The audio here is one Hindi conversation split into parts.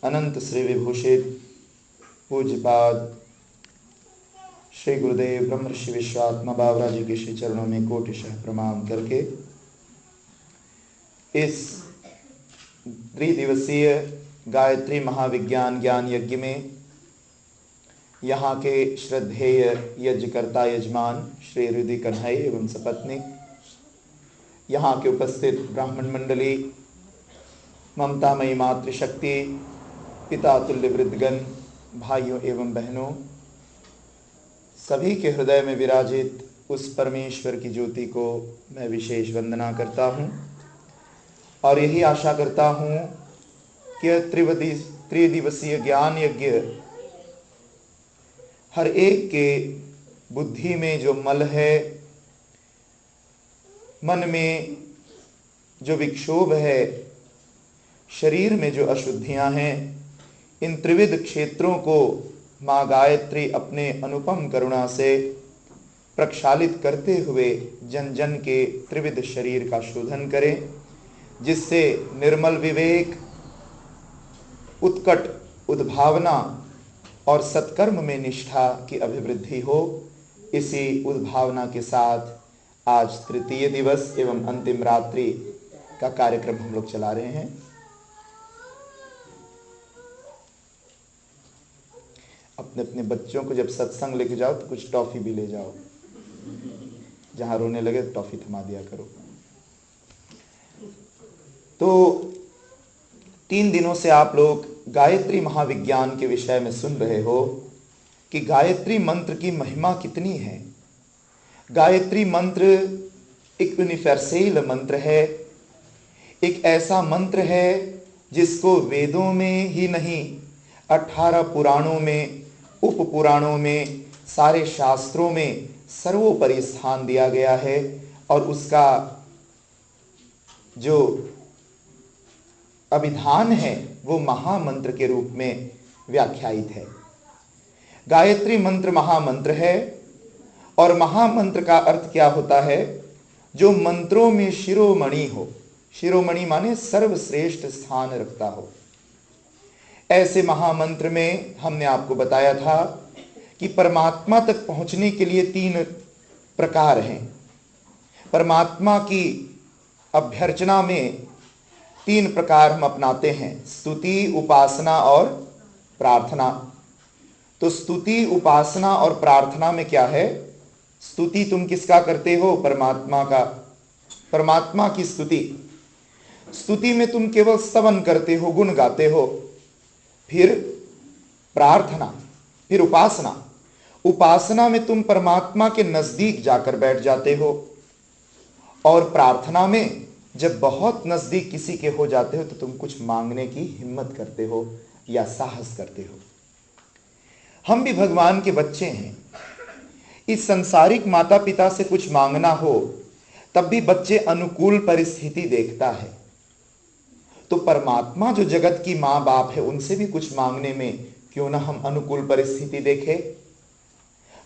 अनंत श्री विभूषित पूज्यपाद श्री गुरुदेव ब्रह्मर्षि विश्वात्मा बाबरा जी के श्री चरणों में कोटिशः प्रणाम करके इस त्रिदिवसीय गायत्री महाविज्ञान ज्ञान यज्ञ में यहाँ के श्रद्धेय यज्ञकर्ता यजमान श्री हृदय कन्हई एवं सपत्नी, यहाँ के उपस्थित ब्राह्मण मंडली, ममतामयी मातृशक्ति, पिता तुल्य वृद्धगण, भाइयों एवं बहनों, सभी के हृदय में विराजित उस परमेश्वर की ज्योति को मैं विशेष वंदना करता हूँ और यही आशा करता हूँ कि त्रिदिवसीय ज्ञान यज्ञ हर एक के बुद्धि में जो मल है, मन में जो विक्षोभ है, शरीर में जो अशुद्धियां हैं, इन त्रिविध क्षेत्रों को माँ गायत्री अपने अनुपम करुणा से प्रक्षालित करते हुए जन जन के त्रिविध शरीर का शोधन करें, जिससे निर्मल विवेक, उत्कट उद्भावना और सत्कर्म में निष्ठा की अभिवृद्धि हो। इसी उद्भावना के साथ आज तृतीय दिवस एवं अंतिम रात्रि का कार्यक्रम हम लोग चला रहे हैं। अपने अपने बच्चों को जब सत्संग लेके जाओ तो कुछ टॉफी भी ले जाओ, जहां रोने लगे तो टॉफी थमा दिया करो। तो 3 दिनों से आप लोग गायत्री महाविज्ञान के विषय में सुन रहे हो कि गायत्री मंत्र की महिमा कितनी है। गायत्री मंत्र एक यूनिवर्सल मंत्र है, एक ऐसा मंत्र है जिसको वेदों में ही नहीं 18 पुराणों में, उप पुराणों में, सारे शास्त्रों में सर्वोपरि स्थान दिया गया है और उसका जो अभिधान है वो महामंत्र के रूप में व्याख्यायित है। गायत्री मंत्र महामंत्र है और महामंत्र का अर्थ क्या होता है? जो मंत्रों में शिरोमणि हो। शिरोमणि माने सर्वश्रेष्ठ स्थान रखता हो। ऐसे महामंत्र में हमने आपको बताया था कि परमात्मा तक पहुंचने के लिए 3 प्रकार हैं। परमात्मा की अभ्यर्चना में 3 प्रकार हम अपनाते हैं, स्तुति, उपासना और प्रार्थना। तो स्तुति, उपासना और प्रार्थना में क्या है? स्तुति तुम किसका करते हो? परमात्मा का। परमात्मा की स्तुति। स्तुति में तुम केवल स्तवन करते हो, गुण गाते हो। फिर प्रार्थना, फिर उपासना। उपासना में तुम परमात्मा के नजदीक जाकर बैठ जाते हो और प्रार्थना में जब बहुत नजदीक किसी के हो जाते हो तो तुम कुछ मांगने की हिम्मत करते हो या साहस करते हो। हम भी भगवान के बच्चे हैं। इस संसारिक माता पिता से कुछ मांगना हो तब भी बच्चे अनुकूल परिस्थिति देखता है। तो परमात्मा जो जगत की माँ बाप है उनसे भी कुछ मांगने में क्यों ना हम अनुकूल परिस्थिति देखें।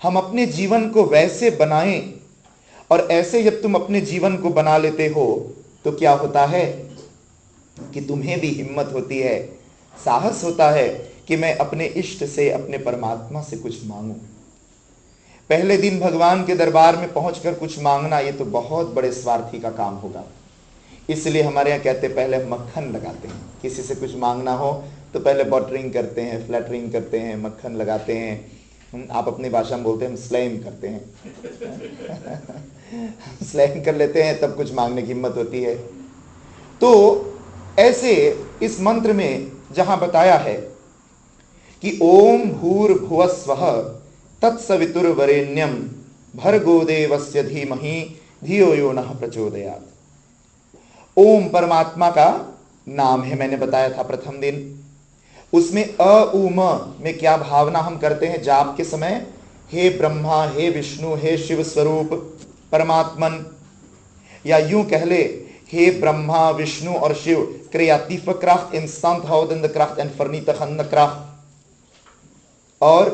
हम अपने जीवन को वैसे बनाएं और ऐसे जब तुम अपने जीवन को बना लेते हो तो क्या होता है कि तुम्हें भी हिम्मत होती है, साहस होता है कि मैं अपने इष्ट से, अपने परमात्मा से कुछ मांगूं। पहले दिन भगवान के दरबार में पहुंचकर कुछ मांगना ये तो बहुत बड़े स्वार्थी का काम होगा। इसलिए हमारे यहाँ कहते पहले मक्खन लगाते हैं। किसी से कुछ मांगना हो तो पहले बॉटरिंग करते हैं, फ्लैटरिंग करते हैं, मक्खन लगाते हैं। आप अपनी भाषा में बोलते हैं हम स्लैम करते हैं। स्लैम कर लेते हैं तब कुछ मांगने की हिम्मत होती है। तो ऐसे इस मंत्र में जहां बताया है कि ओम भूर्भुवस्वः तत्सवितुर्वरेण्यम भर्गो देवस्य धीमहि धियो यो नः प्रचोदयात्। ओम परमात्मा का नाम है, मैंने बताया था प्रथम दिन। उसमें अ उ म में क्या भावना हम करते हैं जाप के समय? हे ब्रह्मा, हे विष्णु, हे शिव स्वरूप परमात्मन, या यूं कह ले हे ब्रह्मा, विष्णु और Shiv, क्रियातीफ kracht in stand houdende kracht en vernietigende kracht। और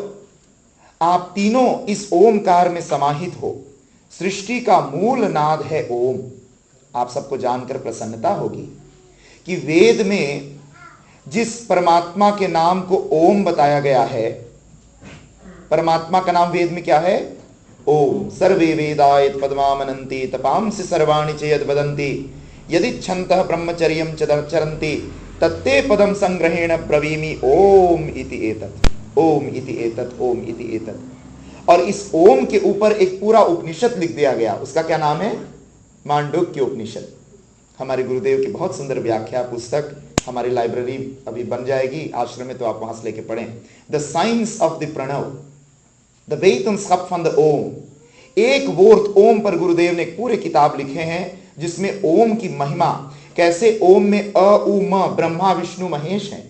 आप तीनों इस ओमकार में समाहित हो। सृष्टि का मूल नाद है ओम। आप सबको जानकर प्रसन्नता होगी कि वेद में जिस परमात्मा के नाम को ओम बताया गया है, परमात्मा का नाम वेद में क्या है? ओम। सर्वे वेदाय पद्मामनन्ति तपांसि सर्वाणि च यद् वदन्ति यदिच्छन्तः ब्रह्मचर्यं च चरन्ति तत्ते पदम संग्रहेण ब्रवीमि ओम इति एतत्, ओम इति एतत्, ओम इति एतत्। और इस ओम के ऊपर एक पूरा उपनिषद लिख दिया गया। उसका क्या नाम है? मांडुक्य उपनिषद। हमारे गुरुदेव की बहुत सुंदर व्याख्या पुस्तक हमारी लाइब्रेरी अभी बन जाएगी आश्रम में, तो आप वहां से लेके पढ़ें। The science of the Pranava, the वेतनस्कप फ्रॉम द ओम। एक वोर्थ ओम पर गुरुदेव ने पूरे किताब लिखे हैं, जिसमें ओम की महिमा, कैसे ओम में अ उ म ब्रह्मा विष्णु महेश हैं,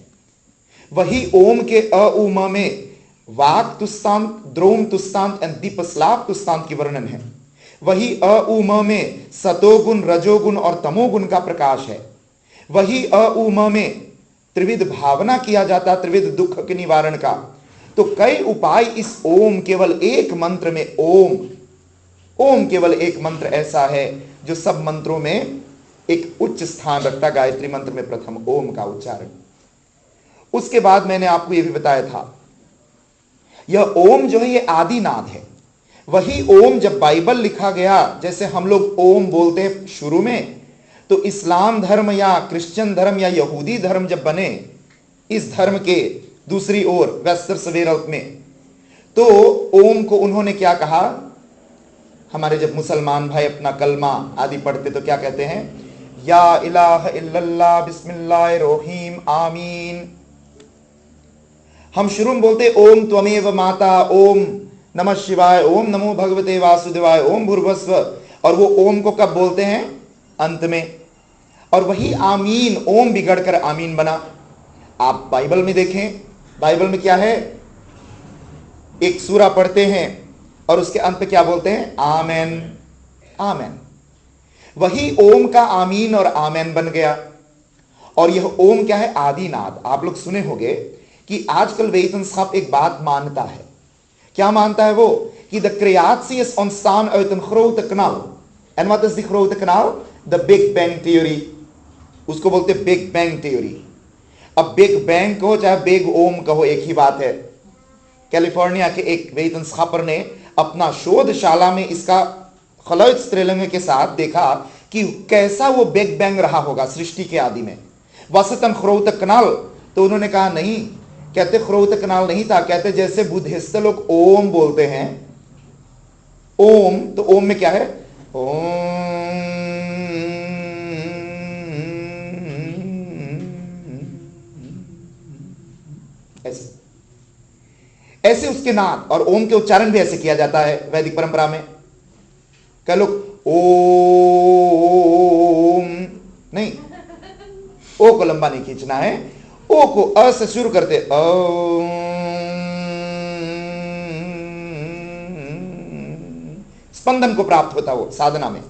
वही ओम के अ उ म में वाक तुस्तांत, द्रोम तुस्तांत एंड दीपस्लाप तुस्तांत की वर्णन है। वही अ उ म में सतोगुण, रजोगुण और तमोगुण का प्रकाश है। वही अ उ म में त्रिविध भावना किया जाता, त्रिविध दुख के निवारण का। तो कई उपाय इस ओम, केवल एक मंत्र में ओम। ओम केवल एक मंत्र ऐसा है जो सब मंत्रों में एक उच्च स्थान रखता। गायत्री मंत्र में प्रथम ओम का उच्चारण। उसके बाद मैंने आपको यह भी बताया था, यह ओम जो है ये आदि नाद है। वही ओम जब बाइबल लिखा गया, जैसे हम लोग ओम बोलते हैं शुरू में, तो इस्लाम धर्म या क्रिश्चियन धर्म या यहूदी धर्म जब बने, इस धर्म के दूसरी ओर वेस्टर सवेरत में, तो ओम को उन्होंने क्या कहा? हमारे जब मुसलमान भाई अपना कलमा आदि पढ़ते तो क्या कहते हैं? या इलाह इल्लल्लाह बिस्मिल्लाहिर रहीम आमीन। हम शुरू में बोलते ओम त्वमेव माता, ओम नमः शिवाय, ओम नमो भगवते वासुदेवाय, ओम भूर्भुवस्व। और वो ओम को कब बोलते हैं? अंत में। और वही आमीन, ओम बिगड़कर आमीन बना। आप बाइबल में देखें, बाइबल में क्या है? एक सूरा पढ़ते हैं और उसके अंत पे क्या बोलते हैं? आमेन, आमेन। वही ओम का आमीन और आमेन बन गया। और यह ओम क्या है? आदिनाद। आप लोग सुने होंगे कि आजकल वेतनस्कap एक बात मानता है। क्या मानता है वो? कि the creatie is ontstaan uit een grote knal. En wat is die grote knal? The big bang theory. उसको बोलते बिग बैंग थ्योरी। अब बिग बैंग कहो चाहे बिग ओम कहो, एक ही बात है। कैलिफोर्निया के एक वेतनस्कापर ने अपना शोधशाला में इसका खलौत स्त्रीलिंग के साथ देखा कि कैसा वो बिग बैंग रहा होगा सृष्टि के आदि में। वसतन ख्रोत कनाल, तो उन्होंने कहा नहीं, कहते ख्रोत कनाल नहीं था, कहते जैसे बुद्धिस्ट लोग ओम बोलते हैं, ओम, तो ओम में क्या है? ओम, ऐसे ऐसे उसके नाद और ओम के उच्चारण भी ऐसे किया जाता है वैदिक परंपरा में। कह लोग ओम नहीं, ओ को लंबा नहीं खींचना है, ओ को अ से शुरू करते, स्पंदन को प्राप्त होता वो साधना में।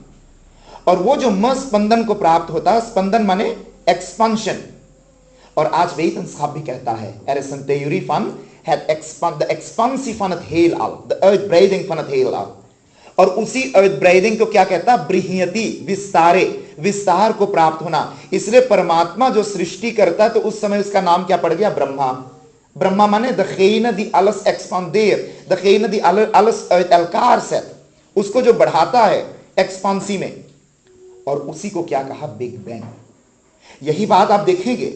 और वो जो म स्पंदन को प्राप्त होता, स्पंदन माने एक्सपांशन। और आज वेतनस्कap भी कहता है, er is een theorie van de expansie van het heelal, de uitbreiding van het heelal। और उसी uitbreiding को क्या कहता? बृहयति, विस्तारे, विस्तार को प्राप्त होना। इसलिए परमात्मा जो सृष्टि करता है तो उस समय उसका नाम क्या पड़ गया? ब्रह्मा। ब्रह्मा माने degene die alles expandeert, degene die alles uit elkaar zet, उसको जो बढ़ाता है एक्सपांसी में। और उसी को क्या कहा? Big bang. यही बात आप देखेंगे,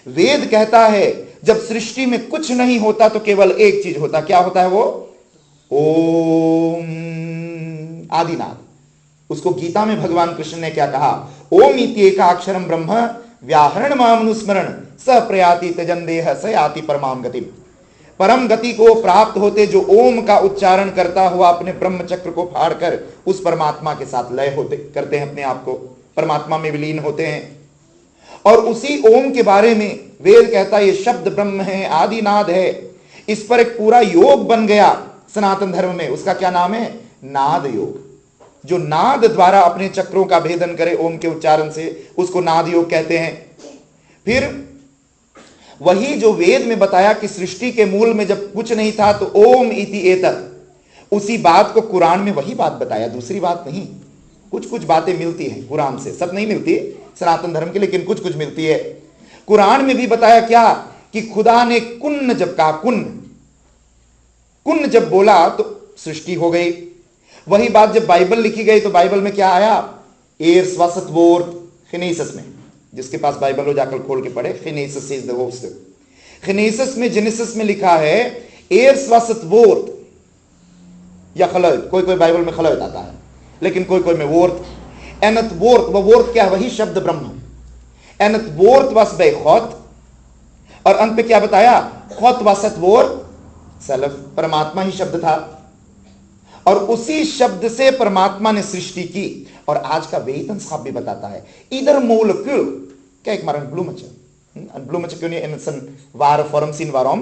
वेद कहता है जब सृष्टि में कुछ नहीं होता तो केवल एक चीज होता। क्या होता है वो? ओम, आदिनाद। उसको गीता में भगवान कृष्ण ने क्या कहा? ओम इति एकाक्षरम ब्रह्म व्याहरण मामनुस्मरण स प्रयाति त्यजन देह स याति परमाम गतिम। परम गति को प्राप्त होते जो ओम का उच्चारण करता हुआ अपने ब्रह्म चक्र को फाड़कर उस परमात्मा के साथ लय होते करते हैं, अपने आप को परमात्मा में विलीन होते हैं। और उसी ओम के बारे में वेद कहता है ये शब्द ब्रह्म है, आदिनाद है। इस पर एक पूरा योग बन गया सनातन धर्म में। उसका क्या नाम है? नाद योग। जो नाद द्वारा अपने चक्रों का भेदन करे ओम के उच्चारण से, उसको नाद योग कहते हैं। फिर वही जो वेद में बताया कि सृष्टि के मूल में जब कुछ नहीं था तो ओम इति एतत्, उसी बात को कुरान में वही बात बताया, दूसरी बात नहीं। कुछ कुछ बातें मिलती हैं कुरान से, सब नहीं मिलती सनातन धर्म की, लेकिन कुछ कुछ मिलती है। कुरान में भी बताया क्या कि खुदा ने कुन जब कहा, कुन जब बोला तो सृष्टि हो गई। वही बात जब बाइबल लिखी गई तो बाइबल में क्या आया? एर्स वासत वोर्ड फिनेसिस में। जिसके पास बाइबल हो जाकर खोल के पढ़े, फिनेसिस इज द होस्ट। फिनेसिस में, जेनेसिस में लिखा है एर्स वासत वोर्ड या खलत। कोई कोई बाइबल में खलत आता है, लेकिन कोई कोई में वोर्ड। एनत वोर्ड, वह वोर्ड क्या है? वही शब्द ब्रह्म। एनत वोर्ड वास बे खोत, और अंत पे क्या बताया? खोत वासत वोर्ड सेल्फ, परमात्मा ही शब्द था, और उसी शब्द से परमात्मा ने सृष्टि की। और आज का वेतनस्काप भी बताता है इधर मोलक्यूल क्या एक मारन bloemetje kun je in zijn ware vorm zien. Waarom?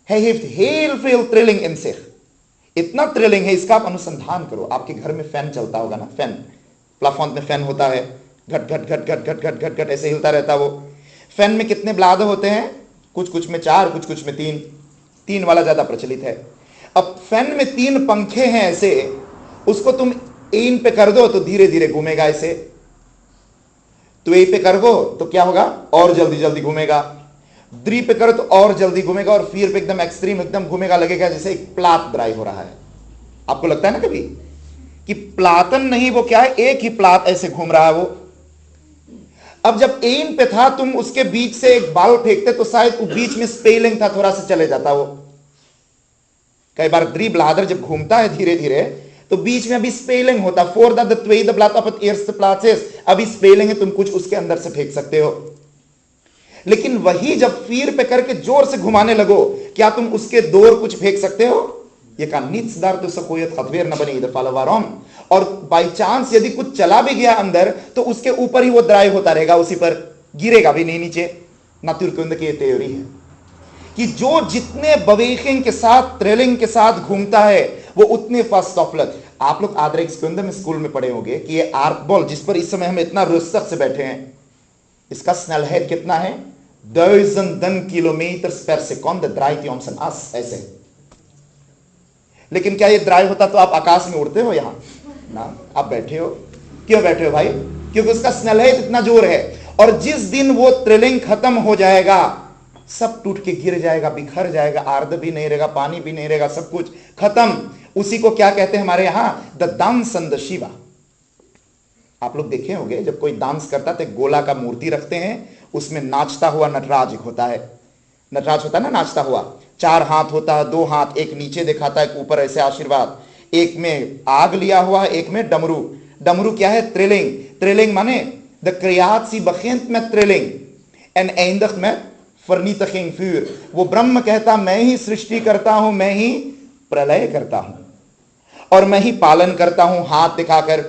Hij heeft heel veel trilling in zich. इतना थ्रिलिंग है, इसका आप अनुसंधान करो। आपके घर में फैन चलता होगा ना, फैन प्लाफॉन्ट में फैन होता है, घट घट घट घट घट घट घट घट ऐसे हिलता रहता है। वो फैन में कितने ब्लाड होते हैं? कुछ कुछ में 4, कुछ कुछ में 3। 3 वाला ज्यादा प्रचलित है। अब फैन में 3 पंखे हैं ऐसे, उसको तुम इन पे कर दो तो धीरे धीरे घूमेगा ऐसे, तो ए पे कर दो तो क्या होगा? और जल्दी जल्दी घूमेगा। 3 पे करो तो और जल्दी घूमेगा, और 4 पे एकदम एक्सट्रीम एकदम घूमेगा, लगेगा जैसे एक प्लाट ड्राइव हो रहा है। आपको लगता है ना कभी कि प्लातन नहीं, वो क्या है? एक ही प्लाट ऐसे घूम रहा है वो। अब जब एन पे था, तुम उसके बीच से एक बाल फेंकते तो शायद वो बीच में स्पेलिंग था, थोड़ा सा चले जाता वो। कई बार ड्री ब्लादर जब घूमता है धीरे धीरे तो बीच में अभी स्पेलिंग होता, फोर द ट्वे द ब्लाट ऑफ एयर्स प्लासेस, अभी स्पेलिंग है, तुम कुछ उसके अंदर से फेंक सकते हो। लेकिन वही जब फीर पे करके जोर से घुमाने लगो, क्या तुम उसके दौर कुछ फेंक सकते हो? ये का नित्स दार तो सकोयत खतवेर न बनी इधर फालवारोम। और बाई चांस यदि कुछ चला भी गया अंदर तो उसके ऊपर ही वो ड्राइव होता रहेगा, उसी पर गिरेगा भी नहीं नीचे। नातुरकुंद की थ्योरी है कि जो जितने बवेकिंग के साथ, थ्रिलिंग के साथ घूमता है वो उतने फास्ट ऑफलत। आप लोग आद्रेक्सकुंद में स्कूल में पढ़े होंगे कि ये आर्क बॉल जिस पर इस समय हम इतना रुस्सक से बैठे हैं, इसका स्नेलहेड कितना है? 1000 किलोमीटर पर सेकंड ड्राइव ऑमसन अस ऐसे। लेकिन क्या ये ड्राइव होता तो आप आकाश में उड़ते हो? यहां ना, आप बैठे हो। क्यों बैठे हो भाई? क्योंकि उसका स्नेलहेड इतना जोर है। और जिस दिन वो थ्रिलिंग खत्म हो जाएगा, सब टूट के गिर जाएगा, बिखर जाएगा, आर्द्र भी नहीं रहेगा, पानी भी नहीं रहेगा, सब कुछ खत्म। उसी को क्या कहते हैं हमारे यहां? The dance on the Shiva. आप लोग देखे होंगे जब कोई डांस करता तो गोला का मूर्ति रखते हैं, उसमें नाचता हुआ नटराज होता है। नटराज होता है ना नाचता हुआ, 4 हाथ होता है, 2 हाथ, एक नीचे दिखाता है, एक ऊपर ऐसे आशीर्वाद, एक में आग लिया हुआ है, एक में डमरू। डमरू क्या है? थ्रिलिंग। थ्रिलिंग माने द क्रियासी बखेंत में थ्रिलिंग एंड एंदख में फर्नीतखिंग फ्यूर। वो ब्रह्म कहता मैं ही सृष्टि करता हूं, मैं ही प्रलय करता हूं, और मैं ही पालन करता हूं, हाथ दिखाकर।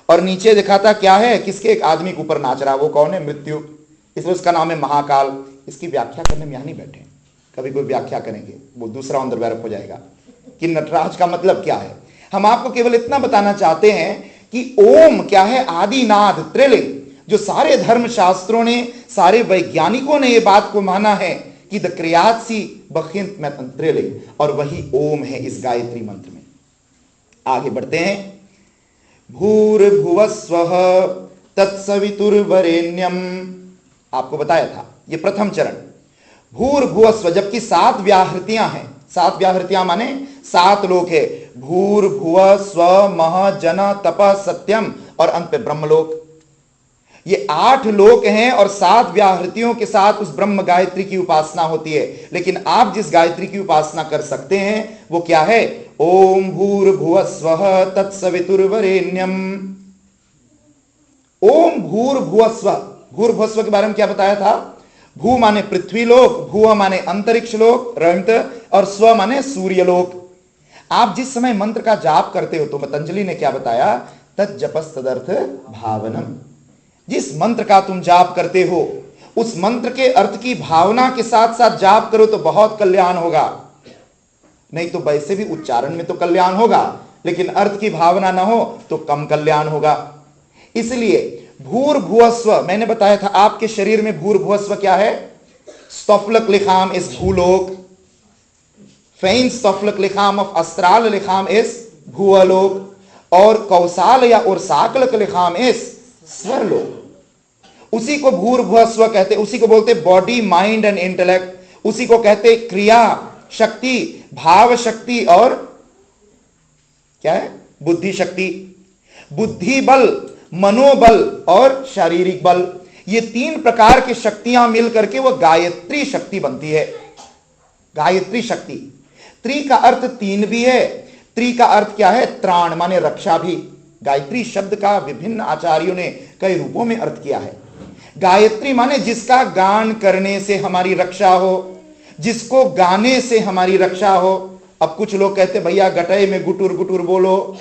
और नीचे दिखाता क्या है? किसके? एक आदमी के ऊपर नाच रहा। वो कौन है? मृत्यु। इसलिए उसका नाम है महाकाल। इसकी व्याख्या करने में यहां नहीं बैठे, कभी कोई व्याख्या करेंगे वो दूसरा अंडरवेयर हो जाएगा कि नटराज का मतलब क्या है। हम आपको केवल इतना बताना चाहते हैं कि ओम क्या है? आदिनाद, त्रिलिंग। जो सारे धर्म शास्त्रों ने, सारे वैज्ञानिकों ने ये बात को माना है कि द क्रियासी बखिंत में त्रिलिंग, और वही ओम है इस गायत्री मंत्र में। आगे बढ़ते हैं। भूर्भुवस्वः तत्सवितुर्वरेण्यम, आपको बताया था ये प्रथम चरण। भूर्भुवस्व, जबकि 7 व्याहृतियां हैं। 7 व्याहृतियां माने 7 लोक है। भूर्भुव स्व मह जन तप सत्यम, और अंत पे ब्रह्मलोक। ये 8 लोक हैं और 7 व्याहृतियों के साथ उस ब्रह्म गायत्री की उपासना होती है। लेकिन आप जिस गायत्री की उपासना कर सकते हैं वो क्या है? ओम भूर्भुवस्वः तत्सवितुर्वरेण्यम। ओम भूर्भुवस्व। भूर्भुवस्व के बारे में क्या बताया था? भू माने पृथ्वी लोक, भुव माने अंतरिक्ष लोक, रंत, और स्व माने सूर्य लोक। आप जिस समय मंत्र का जाप करते हो तो पतंजलि ने क्या बताया? तज्जपस तदर्थ भावनम। जिस मंत्र का तुम जाप करते हो उस मंत्र के अर्थ की भावना के साथ साथ जाप करो तो बहुत कल्याण होगा। नहीं तो वैसे भी उच्चारण में तो कल्याण होगा, लेकिन अर्थ की भावना ना हो तो कम कल्याण होगा। इसलिए भूर्भुवस्व, मैंने बताया था आपके शरीर में भूर्भुवस्व क्या है? स्तफलक लिखाम इस भूलोक, फेन स्तफलक लिखाम ऑफ अस्त्राल लिखाम इस भूअलोक, और कौसाल या और साकलक लिखाम इस स्वरलोक। उसी को भूर्भुवस्व कहते, उसी को बोलते बॉडी माइंड एंड इंटेलेक्ट, उसी को कहते क्रिया शक्ति, भाव शक्ति और क्या है, बुद्धि शक्ति। बुद्धि बल, मनोबल और शारीरिक बल, ये तीन प्रकार की शक्तियां मिलकर के वह गायत्री शक्ति बनती है। गायत्री शक्ति, त्रि का अर्थ तीन भी है, त्रि का अर्थ क्या है, त्राण माने रक्षा भी। गायत्री शब्द का विभिन्न आचार्यों ने कई रूपों में अर्थ किया है। गायत्री माने जिसका गान करने से हमारी रक्षा हो, जिसको गाने से हमारी रक्षा हो। अब कुछ लोग कहते भैया गटई में गुटुर गुटुर बोलो,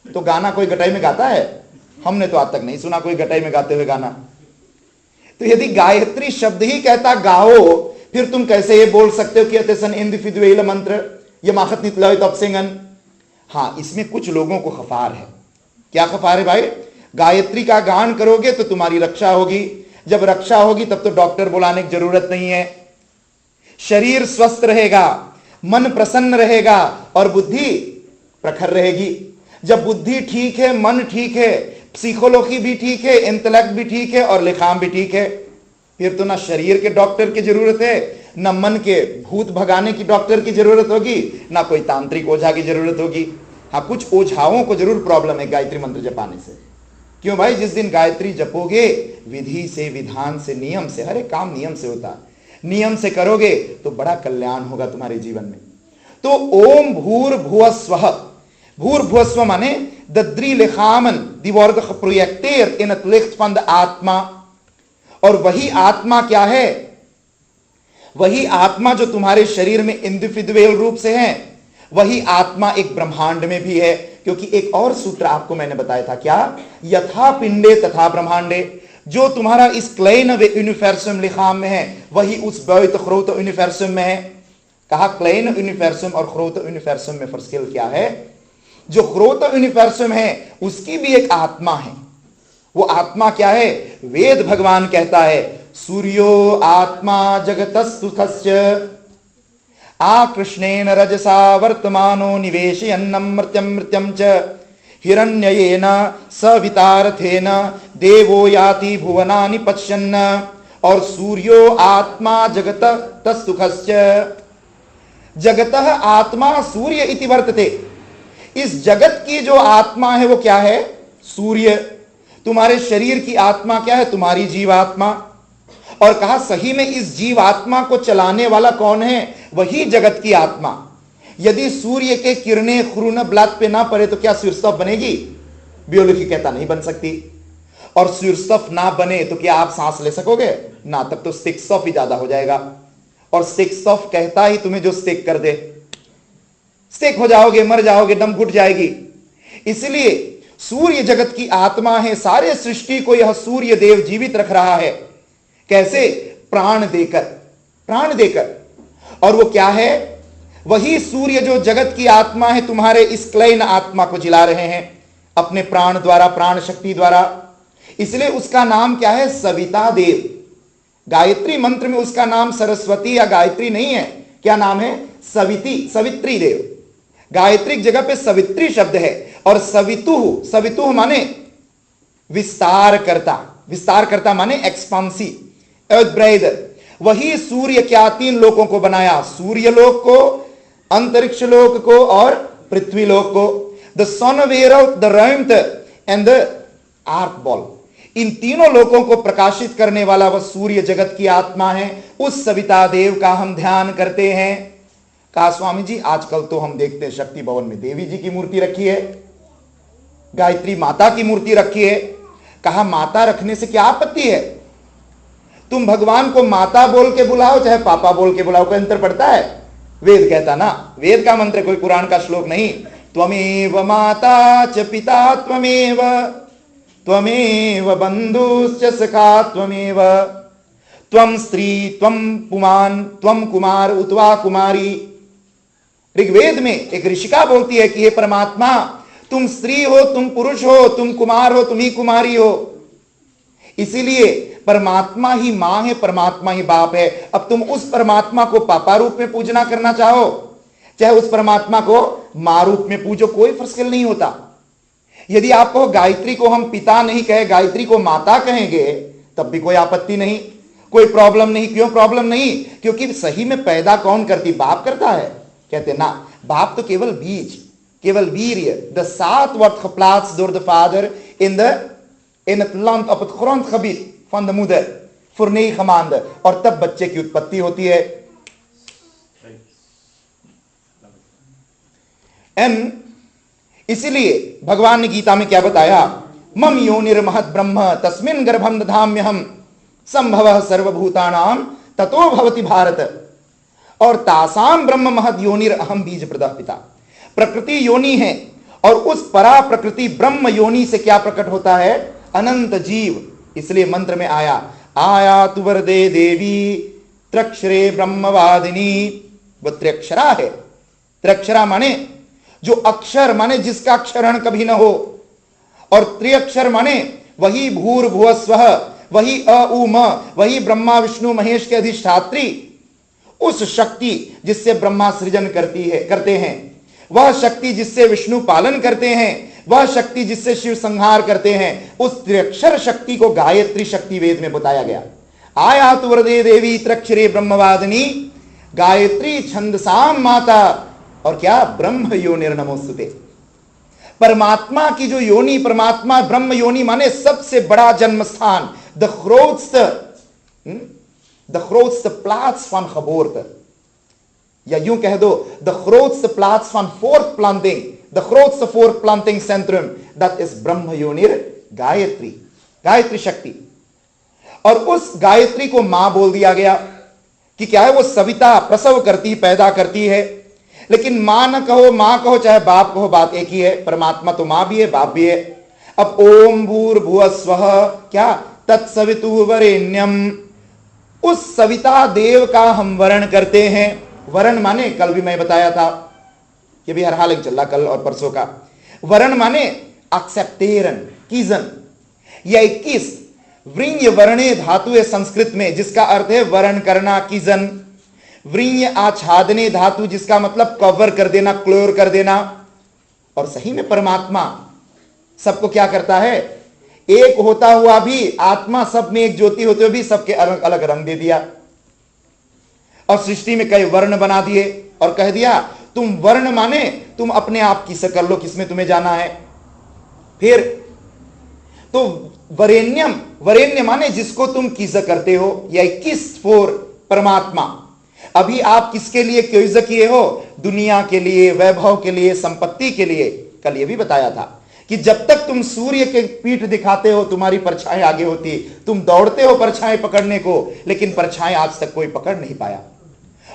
तो गाना कोई गटई में गाता है? हमने तो आज तक नहीं सुना कोई गटई में गाते हुए गाना। तो यदि गायत्री शब्द ही कहता गाओ, फिर तुम कैसे ये बोल सकते हो कि अतेसन इंदिविजुअल मंत्र ये माखत नितलय तब सिंगन। हाँ, इसमें कुछ लोगों को खफार है। क्या खफार है भाई? गायत्री का गान करोगे तो तुम्हारी रक्षा होगी, जब रक्षा होगी तब तो डॉक्टर बुलाने की जरूरत नहीं है, शरीर स्वस्थ रहेगा, मन प्रसन्न रहेगा और बुद्धि प्रखर रहेगी। जब बुद्धि ठीक है, मन ठीक है, प्सिकोलॉजी भी ठीक है, इंटेलेक्ट भी ठीक है और लिखाम भी ठीक है, फिर तो ना शरीर के डॉक्टर की जरूरत है, ना मन के भूत भगाने की डॉक्टर की जरूरत होगी, ना कोई तांत्रिक ओझा की जरूरत होगी। हाँ, कुछ ओझाओं को जरूर प्रॉब्लम है गायत्री मंत्र जपाने से। क्यों भाई? जिस दिन गायत्री जपोगे, विधि से, विधान से, नियम से, हर एक काम नियम से होता है, नियम से करोगे तो बड़ा कल्याण होगा तुम्हारे जीवन में। तो ओम भूर्भुवस्वः, भूर्भुवस्व माने दद्री लिखामन दिवर्ग प्रोजेक्टेर इन het licht van de आत्मा। और वही आत्मा क्या है? वही आत्मा जो तुम्हारे शरीर में इंडिविजुअल रूप से है, वही आत्मा एक ब्रह्मांड में भी है। क्योंकि एक और सूत्र आपको मैंने बताया था, क्या? यथा पिंडे तथा ब्रह्मांडे। जो तुम्हारा इस क्लेन यूनिवर्सम लिखाम में है, वही उस बौत ख्रोत यूनिवर्सम में है। कहा क्लेन यूनिवर्सम और ख्रोत यूनिवर्सम में फर्क क्या है? जो ख्रोत यूनिवर्सम है उसकी भी एक आत्मा है। वो आत्मा क्या है? वेद भगवान कहता है, सूर्यो आत्मा जगतस्तुतस्य आकृष्णेन रजसा वर्तमानो निवेशयन्नं मृत्यं मृत्यं च हिरण्ययेन सवितारथेन देवो याति भुवनानि पश्यन्। और सूर्यो आत्मा जगतस्तुतस्य, जगतः आत्मा सूर्य इति वर्तते। इस जगत की जो आत्मा है वो क्या है? सूर्य। तुम्हारे शरीर की आत्मा क्या है? तुम्हारी जीवात्मा। और कहा सही में इस जीवात्मा को चलाने वाला कौन है? वही जगत की आत्मा। यदि सूर्य के किरणें खुरून ब्लात पे ना पड़े तो क्या सूर्यस्तफ बनेगी? बियोलॉजी कहता नहीं बन सकती। और सूर्यस्तफ ना बने तो क्या आप सांस ले सकोगे? ना, तब तो स्टिक्सफ ही ज्यादा हो जाएगा। और स्टिक्सफ कहता ही तुम्हें जो स्टिक कर दे, स्टिक हो जाओगे, मर जाओगे, दम घुट जाएगी। इसलिए सूर्य जगत की आत्मा है। सारे सृष्टि को यह सूर्य देव जीवित रख रहा है। कैसे? प्राण देकर, प्राण देकर। और वो क्या है? वही सूर्य जो जगत की आत्मा है, तुम्हारे इस क्लेन आत्मा को जिला रहे हैं अपने प्राण द्वारा, प्राण शक्ति द्वारा। इसलिए उसका नाम क्या है? सविता देव। गायत्री मंत्र में उसका नाम सरस्वती या गायत्री नहीं है। क्या नाम है? सविती, सवित्री देव। गायत्री की जगह पे सवित्री शब्द है। और सवितुः, सवितुः माने विस्तार करता, विस्तार करता माने एक्सपांसी, ब्रेदर। वही सूर्य क्या? तीन लोकों को बनाया, सूर्य लोक को, अंतरिक्ष लोक को और पृथ्वी लोक को। The sun where out the रैम्थ एंड द आर्क बॉल। इन तीनों लोकों को प्रकाशित करने वाला वह सूर्य जगत की आत्मा है। उस सविता देव का हम ध्यान करते हैं। कहा स्वामी जी आजकल तो हम देखते हैं शक्ति भवन में देवी जी की मूर्ति रखी है, गायत्री माता की मूर्ति रखी है। कहा माता रखने से क्या आपत्ति है? तुम भगवान को माता बोल के बुलाओ चाहे पापा बोल के बुलाओ, कोई अंतर पड़ता है? वेद कहता ना, वेद का मंत्र, कोई पुराण का श्लोक नहीं। त्वमेव माता च पिता त्वमेव, त्वमेव बंधुश्च सखा त्वमेव, त्वं स्त्री त्वं पुमान त्वं कुमार उतवा कुमारी। ऋग्वेद में एक ऋषिका बोलती है कि हे परमात्मा, तुम स्त्री हो, तुम पुरुष हो, तुम कुमार हो, तुम ही कुमारी हो। इसीलिए परमात्मा ही मां है, परमात्मा ही बाप है। अब तुम उस परमात्मा को पापा रूप में पूजना करना चाहो, चाहे उस परमात्मा को मां रूप में पूजो, कोई फर्क नहीं होता। यदि आप कहो गायत्री को हम पिता नहीं कहे, गायत्री को माता कहेंगे, तब भी कोई आपत्ति नहीं, कोई प्रॉब्लम नहीं। क्यों प्रॉब्लम नहीं? क्योंकि सही में पैदा कौन करती? बाप करता है। कहते ना, बाप तो केवल बीज, केवल वीर्य, द सात wordt geplaatst door de vader in het land op het grondgebied van de moeder voor 9 maanden, और तब बच्चे की उत्पत्ति होती है। इसीलिए भगवान ने गीता में क्या बताया? मम योनिर्महत् ब्रह्म तस्मिन् गर्भं दधाम्यहम् संभवः सर्वभूतानां ततो भवति भारत, और तासाम ब्रह्म महद योनिर अहम बीज प्रदः पिता। प्रकृति योनि है, और उस परा प्रकृति ब्रह्म योनि से क्या प्रकट होता है? अनंत जीव। इसलिए मंत्र में आया, आया तु वरदे देवी त्र्यक्षरे ब्रह्मवादिनी। वो त्र्यक्षरा है। त्र्यक्षरा माने जो अक्षर, माने जिसका अक्षरण कभी ना हो, और त्रिअक्षर माने वही भूर भुव स्वः, वही अ उ म, वही ब्रह्मा विष्णु महेश के अधिष्ठात्री। उस शक्ति जिससे ब्रह्मा सृजन करते हैं, वह शक्ति जिससे विष्णु पालन करते हैं, वह शक्ति जिससे शिव संहार करते हैं, उस त्रिअक्षर शक्ति को गायत्री शक्ति वेद में बताया गया। आया तु वरदे देवी त्र्यक्षरे ब्रह्मवादिनी, गायत्री छंदसाम माता, और क्या? ब्रह्म योनिर्नमोस्तुते। परमात्मा की जो योनि, परमात्मा ब्रह्म योनि माने सबसे बड़ा जन्म स्थान, the grootste plaats van geboorte, या यूं कह दो the grootste plaats van voortplanting, the grootste voortplantingscentrum, dat is ब्रह्म योनिर गायत्री, गायत्री शक्ति। और उस गायत्री को मां बोल दिया गया कि क्या है? वो सविता, प्रसव करती, पैदा करती है। लेकिन मां न कहो, मां कहो, चाहे बाप कहो, बात एक ही है। परमात्मा तो मां भी है, बाप भी है। अब ओम भूर्भुवः स्वः, क्या? तत्सवितुर्वरेण्यम, उस सविता देव का हम वरण करते हैं। वरण माने, कल भी मैं बताया था, ये भी हर हाल चल रहा, कल और परसों का। वरण माने एक्सेप्टेरन, कीजन। यह 21 व्रीय वर्णे धातु है संस्कृत में, जिसका अर्थ है वरण करना, कीजन। व्रीय आच्छादने धातु, जिसका मतलब कवर कर देना, क्लोर कर देना। और सही में परमात्मा सबको क्या करता है? एक होता हुआ भी, आत्मा सब में एक ज्योति होते हुए भी सबके अलग अलग रंग दे दिया, और सृष्टि में कई वर्ण बना दिए, और कह दिया तुम वर्ण माने तुम अपने आप किसे कर लो, किसमें तुम्हें जाना है। फिर तो वरेण्यम, वरेण्य माने जिसको तुम किस करते हो, या किस फोर परमात्मा। अभी आप किसके लिए क्योज किए हो? दुनिया के लिए, वैभव के लिए, संपत्ति के लिए। कल ये भी बताया था कि जब तक तुम सूर्य के पीठ दिखाते हो, तुम्हारी परछाई आगे होती। तुम दौड़ते हो परछाई पकड़ने को, लेकिन परछाई आज तक कोई पकड़ नहीं पाया।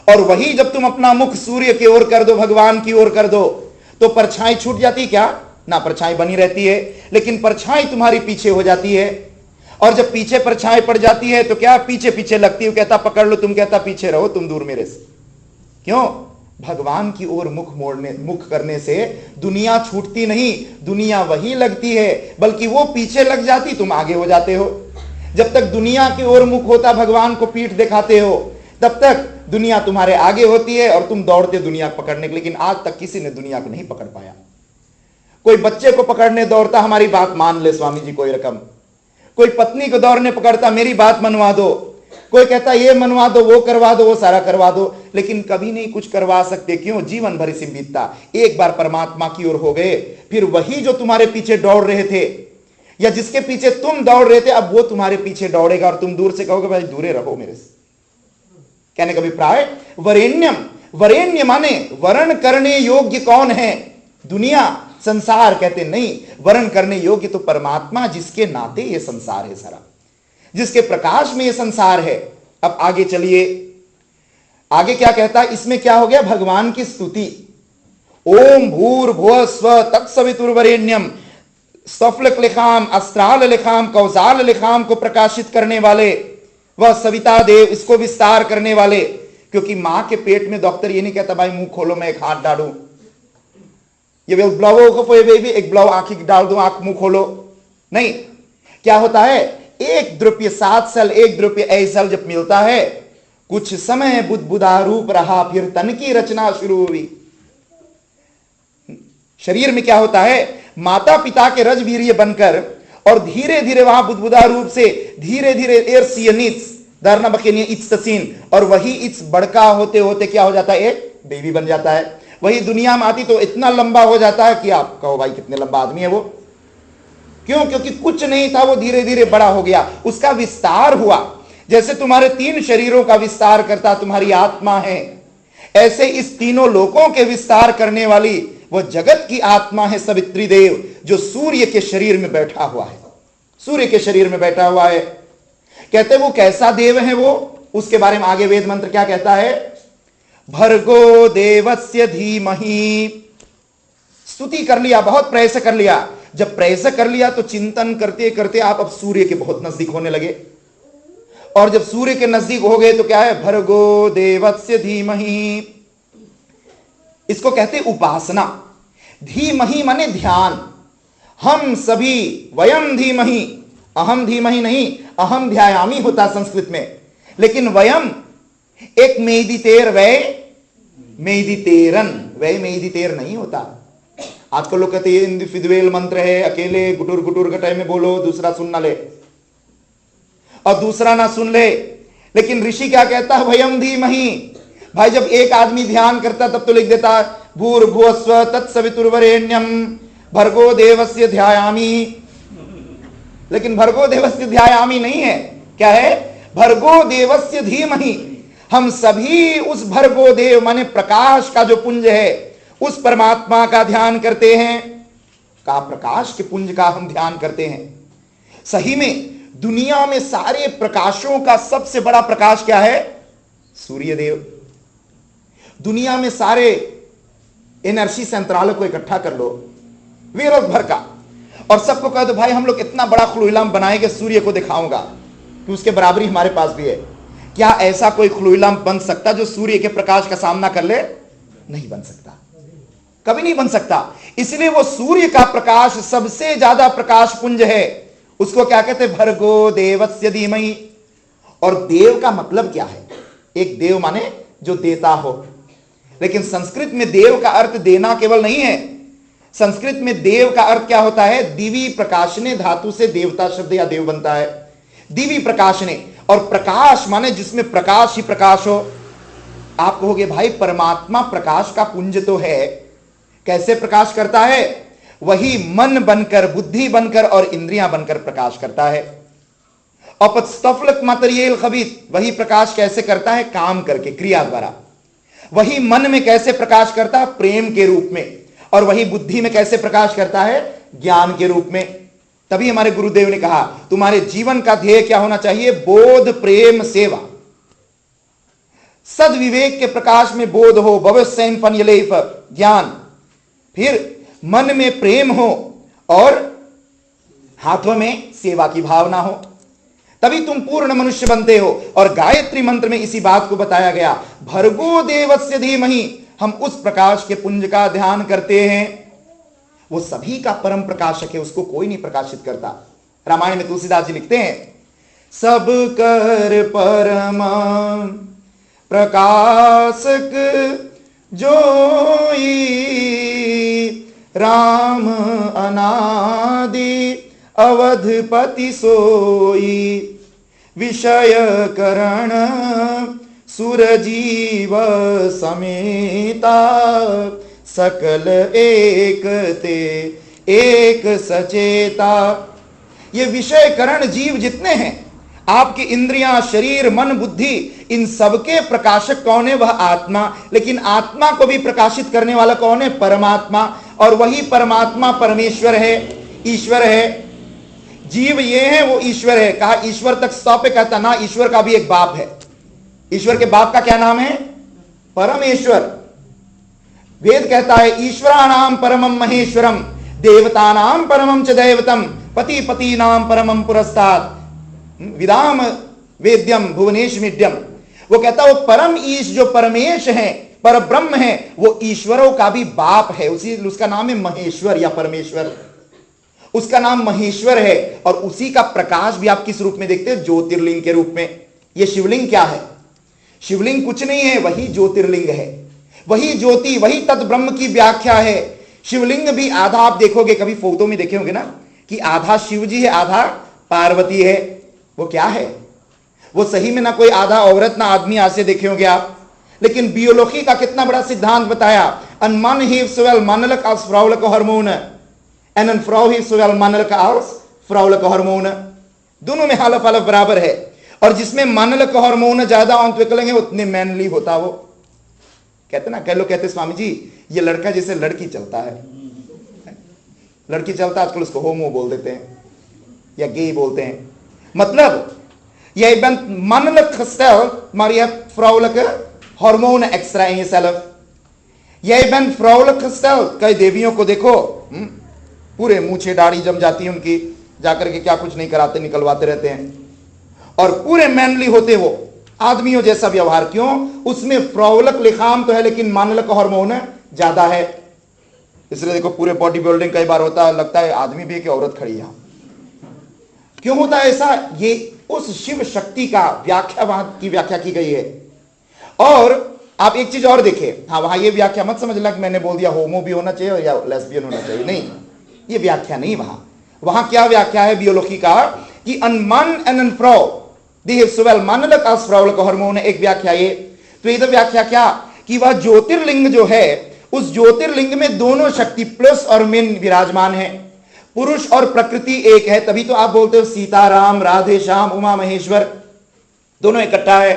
और वही जब तुम अपना मुख सूर्य की ओर कर दो, भगवान की ओर कर दो, तो परछाई छूट जाती क्या? ना, परछाई बनी रहती है, लेकिन परछाई तुम्हारी पीछे हो जाती है। और जब पीछे परछाई पड़ जाती है तो क्या? पीछे पीछे लगती है, कहता पकड़ लो, तुम कहता पीछे रहो, तुम दूर मेरे से। क्यों? भगवान की ओर मुख करने से दुनिया छूटती नहीं, दुनिया वही लगती है, बल्कि वो पीछे लग जाती, तुम आगे हो जाते हो। जब तक दुनिया की ओर मुख होता, भगवान को पीठ दिखाते हो, तब तक दुनिया तुम्हारे आगे होती है और तुम दौड़ते दुनिया पकड़ने के। लेकिन आज तक किसी ने दुनिया को नहीं पकड़ पाया। कोई बच्चे को पकड़ने दौड़ता, हमारी बात मान ले स्वामी जी, कोई रकम। कोई पत्नी को दौड़ने पकड़ता, मेरी बात मनवा दो। कोई कहता ये मनवा दो, वो करवा दो, वो सारा करवा दो, लेकिन कभी नहीं कुछ करवा सकते। क्यों? जीवन भर इसी बीतता। एक बार परमात्मा की ओर हो गए, फिर वही जो तुम्हारे पीछे दौड़ रहे थे, या जिसके पीछे तुम दौड़ रहे थे, अब वो तुम्हारे पीछे दौड़ेगा, और तुम दूर से कहोगे भाई दूरे रहो मेरे से। कहने का अभिप्राय, वरेण्यम, वरेण्य माने वरण करने योग्य कौन है? दुनिया, संसार? कहते नहीं, वरण करने योग्य तो परमात्मा, जिसके नाते ये संसार है सारा, जिसके प्रकाश में ये संसार है। अब आगे चलिए, आगे क्या कहता है? इसमें क्या हो गया? भगवान की स्तुति। ओम भूर्भुवः स्वः तत्सवितुर्वरेण्यम, सफल लिखाम, अस्त्राल लिखाम, कौसाल लिखाम को प्रकाशित करने वाले वह सविता देव, इसको विस्तार करने वाले। क्योंकि मां के पेट में डॉक्टर ये नहीं कहता भाई मुंह खोलो मैं एक हाथ डालूं, ये विल ब्लव बेबी, एक ब्लव आंखी डाल दो, आंख मुंह खोलो, नहीं। क्या होता है? एक द्रव्य 7 सेल, एक द्रव्य ऐसल जब मिलता है, कुछ समय बुदबुदा रूप रहा, फिर तन की रचना शुरू हुई। शरीर में क्या होता है? माता पिता के रजवीर्य बनकर और धीरे धीरे वहां बुदबुदा रूप से धीरे धीरे और वही इट्स बड़का होते होते क्या हो जाता है, एक बेबी बन जाता है। वही दुनिया में आती तो इतना लंबा हो जाता है कि आप कहो भाई कितने लंबा आदमी है वो। क्यों? क्योंकि कुछ नहीं था, वो धीरे धीरे बड़ा हो गया, उसका विस्तार हुआ। जैसे तुम्हारे 3 शरीरों का विस्तार करता तुम्हारी आत्मा है, ऐसे इस तीनों लोकों के विस्तार करने वाली वो जगत की आत्मा है सवित्री देव, जो सूर्य के शरीर में बैठा हुआ है। सूर्य के शरीर में बैठा हुआ है। कहते वो कैसा देव है वो, उसके बारे में आगे वेद मंत्र क्या कहता है, भर्गो देवस्य धीमहि। स्तुति कर लिया, बहुत प्रयास कर लिया। जब प्रयास कर लिया तो चिंतन करते करते आप अब सूर्य के बहुत नजदीक होने लगे, और जब सूर्य के नजदीक हो गए तो क्या है, भर्गो देवस्य धीमहि। इसको कहते उपासना। धीमहि माने ध्यान। हम सभी वयम धीमहि, अहम धीमहि नहीं, अहम ध्यायामी होता संस्कृत में, लेकिन वयम एक मेदितेर वै मेदितेरन, वै मेदितेर नहीं होता। आजकल लोग कहते हैं इंडिविजुअल मंत्र है, अकेले गुटुर गुटुर के टाइम में बोलो, दूसरा सुन ना ले और दूसरा ना सुन ले। लेकिन ऋषि क्या कहता है, वयम धीमहि। भाई जब एक आदमी ध्यान करता तब तो लिख देता भूर्भुवस्व तत्सवितुर्वरेण्यम भर्गो देवस्य ध्यायामी, लेकिन भर्गो देवस्य ध्यायामी नहीं है, क्या है, भर्गो देवस्य धीमहि। हम सभी उस भर्गो देव माने प्रकाश का जो पुंज है, उस परमात्मा का ध्यान करते हैं। का प्रकाश के पुंज का हम ध्यान करते हैं। सही में दुनिया में सारे प्रकाशों का सबसे बड़ा प्रकाश क्या है, सूर्य देव। दुनिया में सारे एनर्जी संत्रालों को इकट्ठा कर लो विरोध भर का, और सबको कह दो भाई हम लोग इतना बड़ा खुलुइलाम बनाएंगे, सूर्य को दिखाऊंगा कि उसके बराबरी हमारे पास भी है। क्या ऐसा कोई खुलुइलाम बन सकता जो सूर्य के प्रकाश का सामना कर ले? नहीं बन सकता, कभी नहीं बन सकता। इसलिए वो सूर्य का प्रकाश सबसे ज्यादा प्रकाश पुंज है। उसको क्या कहते हैं, भर्गो देवस्य धीमहि। और देव का मतलब क्या है, एक देव माने जो देता हो, लेकिन संस्कृत में देव का अर्थ देना केवल नहीं है। संस्कृत में देव का अर्थ क्या होता है, दिवी प्रकाशने धातु से देवता शब्द या देव बनता है। दिवी प्रकाशने, और प्रकाश माने जिसमें प्रकाश ही प्रकाश हो। आप कहोगे भाई परमात्मा प्रकाश का पुंज तो है, कैसे प्रकाश करता है? वही मन बनकर, बुद्धि बनकर और इंद्रियां बनकर प्रकाश करता है। अपस्तफलक मटेरियल खबीत, वही प्रकाश कैसे करता है, काम करके, क्रिया द्वारा। वही मन में कैसे प्रकाश करता है, प्रेम के रूप में। और वही बुद्धि में कैसे प्रकाश करता है, ज्ञान के रूप में। तभी हमारे गुरुदेव ने कहा तुम्हारे जीवन का ध्येय क्या होना चाहिए, बोध प्रेम सेवा। सद विवेक के प्रकाश में बोध हो, भविष्य ज्ञान, फिर मन में प्रेम हो और हाथों में सेवा की भावना हो, तभी तुम पूर्ण मनुष्य बनते हो। और गायत्री मंत्र में इसी बात को बताया गया, भर्गो देवस्य धीमहि। हम उस प्रकाश के पुंज का ध्यान करते हैं, वो सभी का परम प्रकाशक है, उसको कोई नहीं प्रकाशित करता। रामायण में तुलसीदास जी लिखते हैं, सब कर परम प्रकाशक जोई राम अनादि अवधपति सोई विषय करण सुरजीव समेता सकल एक ते एक सचेता। ये विषय करण जीव जितने हैं, आपकी इंद्रियां, शरीर, मन, बुद्धि, इन सबके प्रकाशक कौन है, वह आत्मा। लेकिन आत्मा को भी प्रकाशित करने वाला कौन है, परमात्मा। और वही परमात्मा परमेश्वर है, ईश्वर है। जीव ये है, वो ईश्वर है। कहा ईश्वर तक 100 पे कहता ना, ईश्वर का भी एक बाप है। ईश्वर के बाप का क्या नाम है, परमेश्वर। वेद कहता है ईश्वराणाम परमम महेश्वरम देवतानाम परमम च दैवतम पति पति नाम परमम पुरस्तात् विदाम वेद्यम भुवनेश मिड्यम। वो कहता है वो परम ईश जो परमेश है, पर ब्रह्म है, वो ईश्वरों का भी बाप है। उसका नाम है महेश्वर या परमेश्वर, उसका नाम महेश्वर है। और उसी का प्रकाश भी आप किस रूप में देखते हैं, ज्योतिर्लिंग के रूप में। ये शिवलिंग क्या है, शिवलिंग कुछ नहीं है, वही ज्योतिर्लिंग है, वही ज्योति, वही तत् ब्रह्म की व्याख्या है। शिवलिंग भी आधा आप देखोगे, कभी फोटो में देखे होंगे ना, कि आधा शिव जी है आधा पार्वती है। वो क्या है? वो सही में ना कोई आधा औरत ना आदमी आज से देखे होंगे आप, लेकिन बियोलॉजी का कितना बड़ा सिद्धांत बताया। En man heeft zowel mannelijke als vrouwelijke hormonen. En een vrouw heeft zowel mannelijke als vrouwelijke hormonen. दोनों में हालफ हालफ बराबर है। और जिसमें मannelijke hormonen ज्यादा ontwikkeling है उतने मैनली होता वो। कहते ना, कई लोग कहते स्वामी जी ये लड़का जैसे लड़की चलता है, लड़की चलता आजकल उसको होमो बोल देते हैं या गे बोलते हैं। मतलब jij bent mannelijk gesteld, maar je hebt vrouwelijke hormonen extra in jezelf. Jij bent vrouwelijk gesteld। कई देवियों को देखो, पूरे मूछे दाढ़ी जम जाती है उनकी, जाकर के क्या कुछ नहीं कराते, निकलवाते रहते हैं, और पूरे मैनली होते वो आदमियों जैसा व्यवहार। क्यों? उसमें फ्रॉवलक लिखाम तो है लेकिन मानलक हार्मोन ज्यादा है। इसलिए देखो पूरे बॉडी बिल्डिंग कई बार होता है, लगता है आदमी भी है कि औरत खड़ी है। क्यों होता है ऐसा? ये उस शिव शक्ति का व्याख्या वहां की व्याख्या की गई है। और आप एक चीज और देखें, हाँ वहां ये व्याख्या मत समझ ला कि मैंने बोल दिया होमो भी होना चाहिए या लेस्बियन होना चाहिए, नहीं, ये व्याख्या नहीं। वहां क्या व्याख्या है बियोलॉजी का कि अन मन एंड अन फ्राउ दी हैव सोवेल mannelijk als vrouwelijke hormonen। एक व्याख्या ये। तो इधर व्याख्या क्या कि वह ज्योतिर्लिंग जो है उस ज्योतिर्लिंग में दोनों शक्ति प्लस और मिन विराजमान है, पुरुष और प्रकृति एक है। तभी तो आप बोलते हो सीताराम राधे श्याम उमा महेश्वर दोनों इकट्ठा है।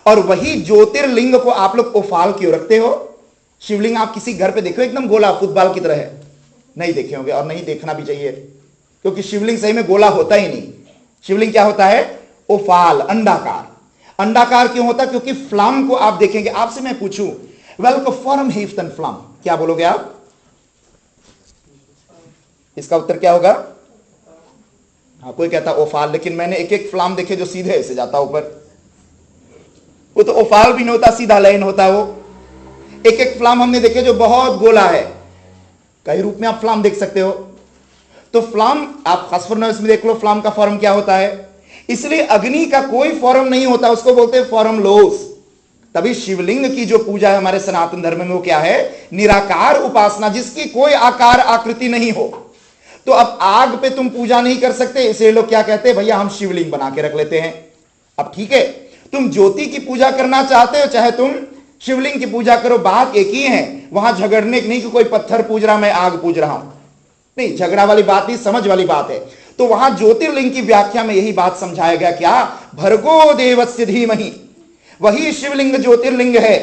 और वही ज्योतिर्लिंग को आप लोग ओफाल क्यों रखते हो? शिवलिंग आप किसी घर पे देखो एकदम गोला फुटबॉल की तरह है, नहीं देखे होंगे और नहीं देखना भी चाहिए, क्योंकि शिवलिंग सही में गोला होता ही नहीं। शिवलिंग क्या होता है? ओफाल, अंडाकार। अंडाकार क्यों होता? क्योंकि फ्लाम को आप देखेंगे। आपसे मैं पूछूं वेलक फॉर्म heeft een फ्लाम, क्या बोलोगे आप? इसका उत्तर क्या होगा? हाँ, कोई कहता ओफाल, लेकिन मैंने एक एक फ्लाम देखे जो सीधे ऐसे जाता ऊपर। वो तो ओफाल भी नहीं होता, सीधा लाइन होता वो। एक एक फ्लाम हमने देखे जो बहुत गोला है, कई रूप में आप फ्लाम देख सकते हो। तो फ्लाम आप खासफरनस में देख लो, फ्लाम का फॉर्म क्या होता है। इसलिए अग्नि का कोई फॉर्म नहीं होता, उसको बोलते हैं फॉर्म लोस। तभी शिवलिंग की जो पूजा है हमारे सनातन धर्म में वो क्या है? निराकार उपासना, जिसकी कोई आकार आकृति नहीं हो। तो अब आग पे तुम पूजा नहीं कर सकते, इसलिए लोग क्या कहते हैं, भैया हम शिवलिंग बना के रख लेते हैं। अब ठीक है, तुम ज्योति की पूजा करना चाहते हो चाहे तुम शिवलिंग की पूजा करो, बात एक ही है। वहां झगड़ने की नहीं कि कोई पत्थर पूज रहा मैं आग पूज रहा हूं, नहीं, झगड़ा वाली बात नहीं, समझ वाली बात है। तो वहां ज्योतिर्लिंग की व्याख्या में यही बात समझाया गया, क्या? भर्गो देवस्य धीमहि, वही शिवलिंग ज्योतिर्लिंग है।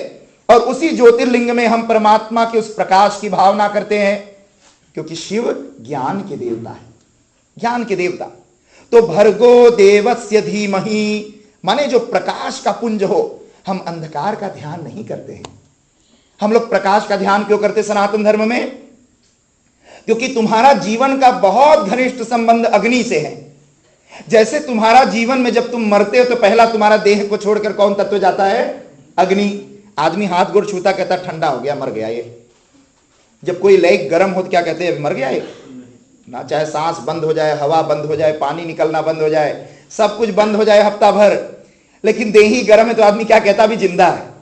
और उसी ज्योतिर्लिंग में हम परमात्मा के उस प्रकाश की भावना करते हैं, क्योंकि शिव ज्ञान के देवता है, ज्ञान के देवता। तो भर्गो देवस्य धीमहि माने जो प्रकाश का पुंज हो। हम अंधकार का ध्यान नहीं करते हैं। हम लोग प्रकाश का ध्यान क्यों करते सनातन धर्म में? क्योंकि तुम्हारा जीवन का बहुत घनिष्ठ संबंध अग्नि से है। जैसे तुम्हारा जीवन में जब तुम मरते हो तो पहला तुम्हारा देह को छोड़कर कौन तत्व जाता है? अग्नि। आदमी हाथ गोड़ छूता कहता ठंडा हो गया, मर गया ये। जब कोई लेग गर्म हो तो क्या कहते हैं? मर गया ये ना। चाहे सांस बंद हो जाए, हवा बंद हो जाए, पानी निकलना बंद हो जाए, सब कुछ बंद हो जाए हफ्ता भर, लेकिन देही गर्म है तो आदमी क्या कहता? भी जिंदा है।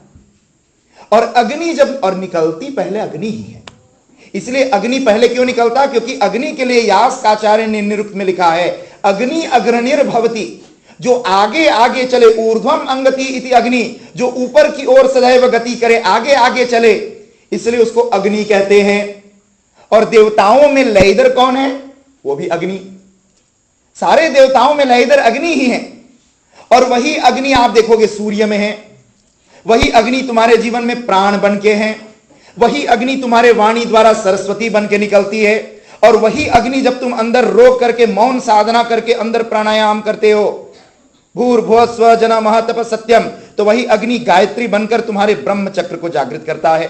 और अग्नि जब और निकलती पहले अग्नि ही है। इसलिए अग्नि पहले क्यों निकलता? क्योंकि अग्नि के लिए यास्काचार्य ने निरुक्त में लिखा है अग्नि अग्रनिर भवति, जो आगे आगे चले, ऊर्ध्वम अंगति इति अग्नि, जो ऊपर की ओर सदैव गति करे, आगे आगे चले, इसलिए उसको अग्नि कहते हैं। और देवताओं में लयधर कौन है? वो भी अग्नि। सारे देवताओं में लयधर अग्नि ही है। और वही अग्नि आप देखोगे सूर्य में है, वही अग्नि तुम्हारे जीवन में प्राण बन के है, वही अग्नि तुम्हारे वाणी द्वारा सरस्वती बन के निकलती है। और वही अग्नि जब तुम अंदर रोक करके मौन साधना करके अंदर प्राणायाम करते हो, भूर्भुवः स्वः जना महतप सत्यम, तो वही अग्नि गायत्री बनकर तुम्हारे ब्रह्म चक्र को जागृत करता है।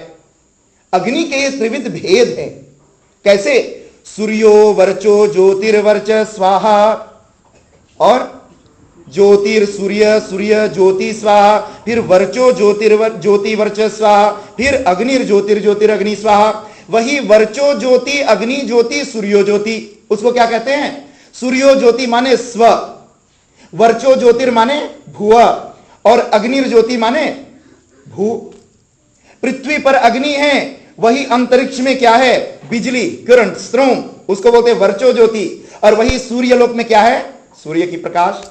अग्नि के ये त्रिविध भेद है। कैसे? सूर्यो वर्चो ज्योतिर्वर्च स्वाहा, और ज्योतिर सूर्य, सूर्य ज्योति स्वाहा, फिर वर्चो ज्योति वर्च स्वाहा, फिर अग्निर ज्योतिर अग्नि स्वाहा। वही वर्चो ज्योति अग्नि ज्योति सूर्यो ज्योति, उसको क्या कहते हैं? सूर्यो ज्योति माने स्व, वर्चो ज्योतिर माने भुव, और अग्निर ज्योति माने भू। पृथ्वी पर अग्नि है, वही अंतरिक्ष में क्या है? बिजली, करंट, स्ट्रोम। उसको बोलते हैं वर्चो ज्योति। और वही सूर्य लोक में क्या है? सूर्य की प्रकाश।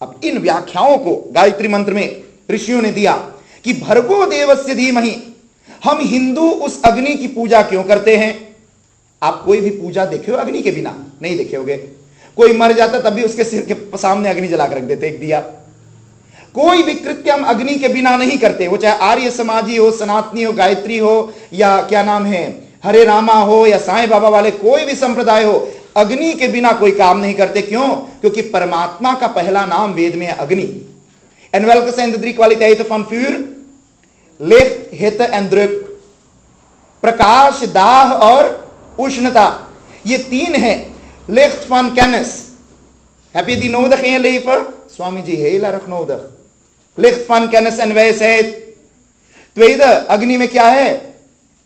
अब इन व्याख्याओं को गायत्री मंत्र में ऋषियों ने दिया कि भर्गो देवस्य धीमहि। हम हिंदू उस अग्नि की पूजा क्यों करते हैं? आप कोई भी पूजा देखे हो अग्नि के बिना? नहीं देखे होगे। कोई मर जाता तब भी उसके सिर के सामने अग्नि जला कर रख देते, एक दिया। कोई भी कृत्य हम अग्नि के बिना नहीं करते, वो चाहे आर्य समाजी हो, सनातनी हो, गायत्री हो, या क्या नाम है हरे रामा हो, या साईं बाबा वाले, कोई भी संप्रदाय हो, अग्नि के बिना कोई काम नहीं करते। क्यों? क्योंकि परमात्मा का पहला नाम वेद में है अग्नि। En welke zijn de 3 kwaliteiten van vuur? Licht, hitte en druk। प्रकाश, दाह और उष्णता, ये 3 है। licht van kennis। Heb je die nodig in je leven? Swami ji, heel erg nodig। licht van kennis en wijsheid। tweede, अग्नि में क्या है?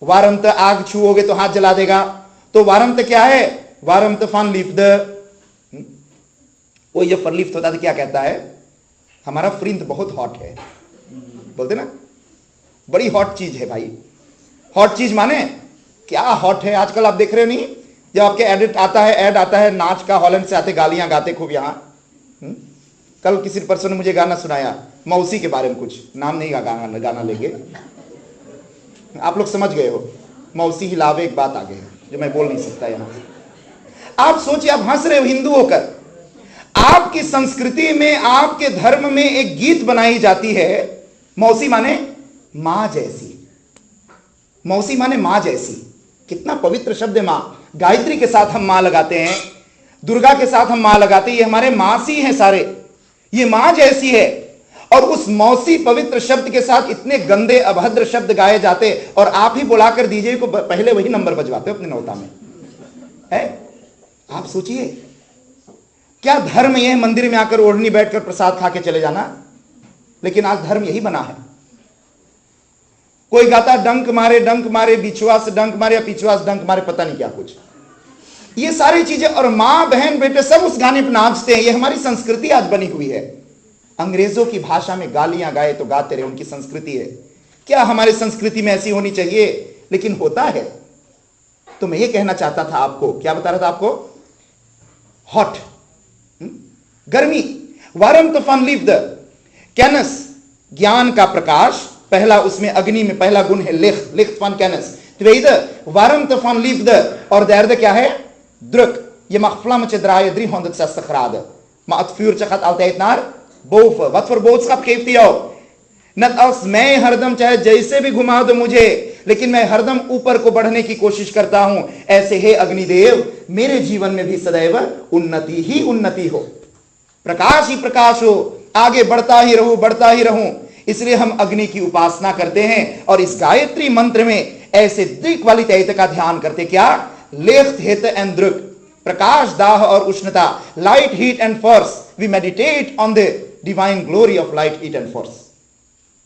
वारमत, आग छुओगे तो हाथ जला देगा, तो वारमत क्या है? वारमत van liefde। वो ये फरलिफ्ट होता तो क्या कहता है? हमारा फ्रिंद बहुत हॉट है, बोलते ना, बड़ी हॉट चीज है भाई। हॉट चीज माने क्या हॉट है? आजकल आप देख रहे हो नहीं, जब आपके एडिट आता है, ऐड आता है नाच का, हॉलैंड से आते, गालियां गाते खूब यहां। कल किसी पर्सन ने मुझे गाना सुनाया मौसी के बारे में, कुछ नाम नहीं गाना लेंगे, आप लोग समझ गए हो। मौसी ही लावे एक बात आ गई जो मैं बोल नहीं सकता यहां। आप सोचिए, आप हंस रहे हो हिंदू होकर, आपकी संस्कृति में, आपके धर्म में एक गीत बनाई जाती है, मौसी माने मां जैसी। मौसी माने मां जैसी। कितना पवित्र शब्द है मां। गायत्री के साथ हम मां लगाते हैं, दुर्गा के साथ हम मां लगाते हैं, ये हमारे मासी हैं सारे, ये मां जैसी है। और उस मौसी पवित्र शब्द के साथ इतने गंदे अभद्र शब्द गाए जाते, और आप ही बुलाकर डीजे को पहले वही नंबर बजवाते हो अपने नौता में है। आप सोचिए, क्या धर्म यह मंदिर में आकर ओढ़नी बैठकर प्रसाद खा के चले जाना? लेकिन आज धर्म यही बना है। कोई गाता डंक मारे बिछुआ से डंक मारे, या पिछुआ से डंक मारे, पता नहीं क्या कुछ, ये सारी चीजें। और मां बहन बेटे सब उस गाने पर नाचते हैं। ये हमारी संस्कृति आज बनी हुई है। अंग्रेजों की भाषा में गालियां गाए तो गाते रहे, उनकी संस्कृति है। क्या हमारी संस्कृति में ऐसी होनी चाहिए? लेकिन होता है। तो मैं ये कहना चाहता था आपको, क्या बता रहा था आपको? हॉट, गर्मी। वारम तूफान लीव द कैनस, ज्ञान का प्रकाश। पहला उसमें अग्नि में पहला गुण है लिख, लिख fun कैनस। tweede warmte van liefde, और derde क्या है? druk। Je mag vlammetje draaien 360 graden, maar het vuurtje gaat altijd naar boven। wat voor boodschap geeft hij jou? net als मैं हरदम चाहे जैसे भी घुमा दो मुझे, लेकिन मैं हरदम ऊपर को बढ़ने की कोशिश करता हूं, ऐसे हे अग्निदेव मेरे जीवन में भी सदैव उन्नति ही उन्नति हो, प्रकाश ही प्रकाश हो, आगे बढ़ता ही रहूं। इसलिए हम अग्नि की उपासना करते हैं। और इस गायत्री मंत्र में ऐसे द्विक्वालिटेत का ध्यान करते। क्या? लिफ्ट, हित एंड द्रुक, प्रकाश, दाह और उष्णता, light, heat and force. We meditate on the divine glory of light, heat and force.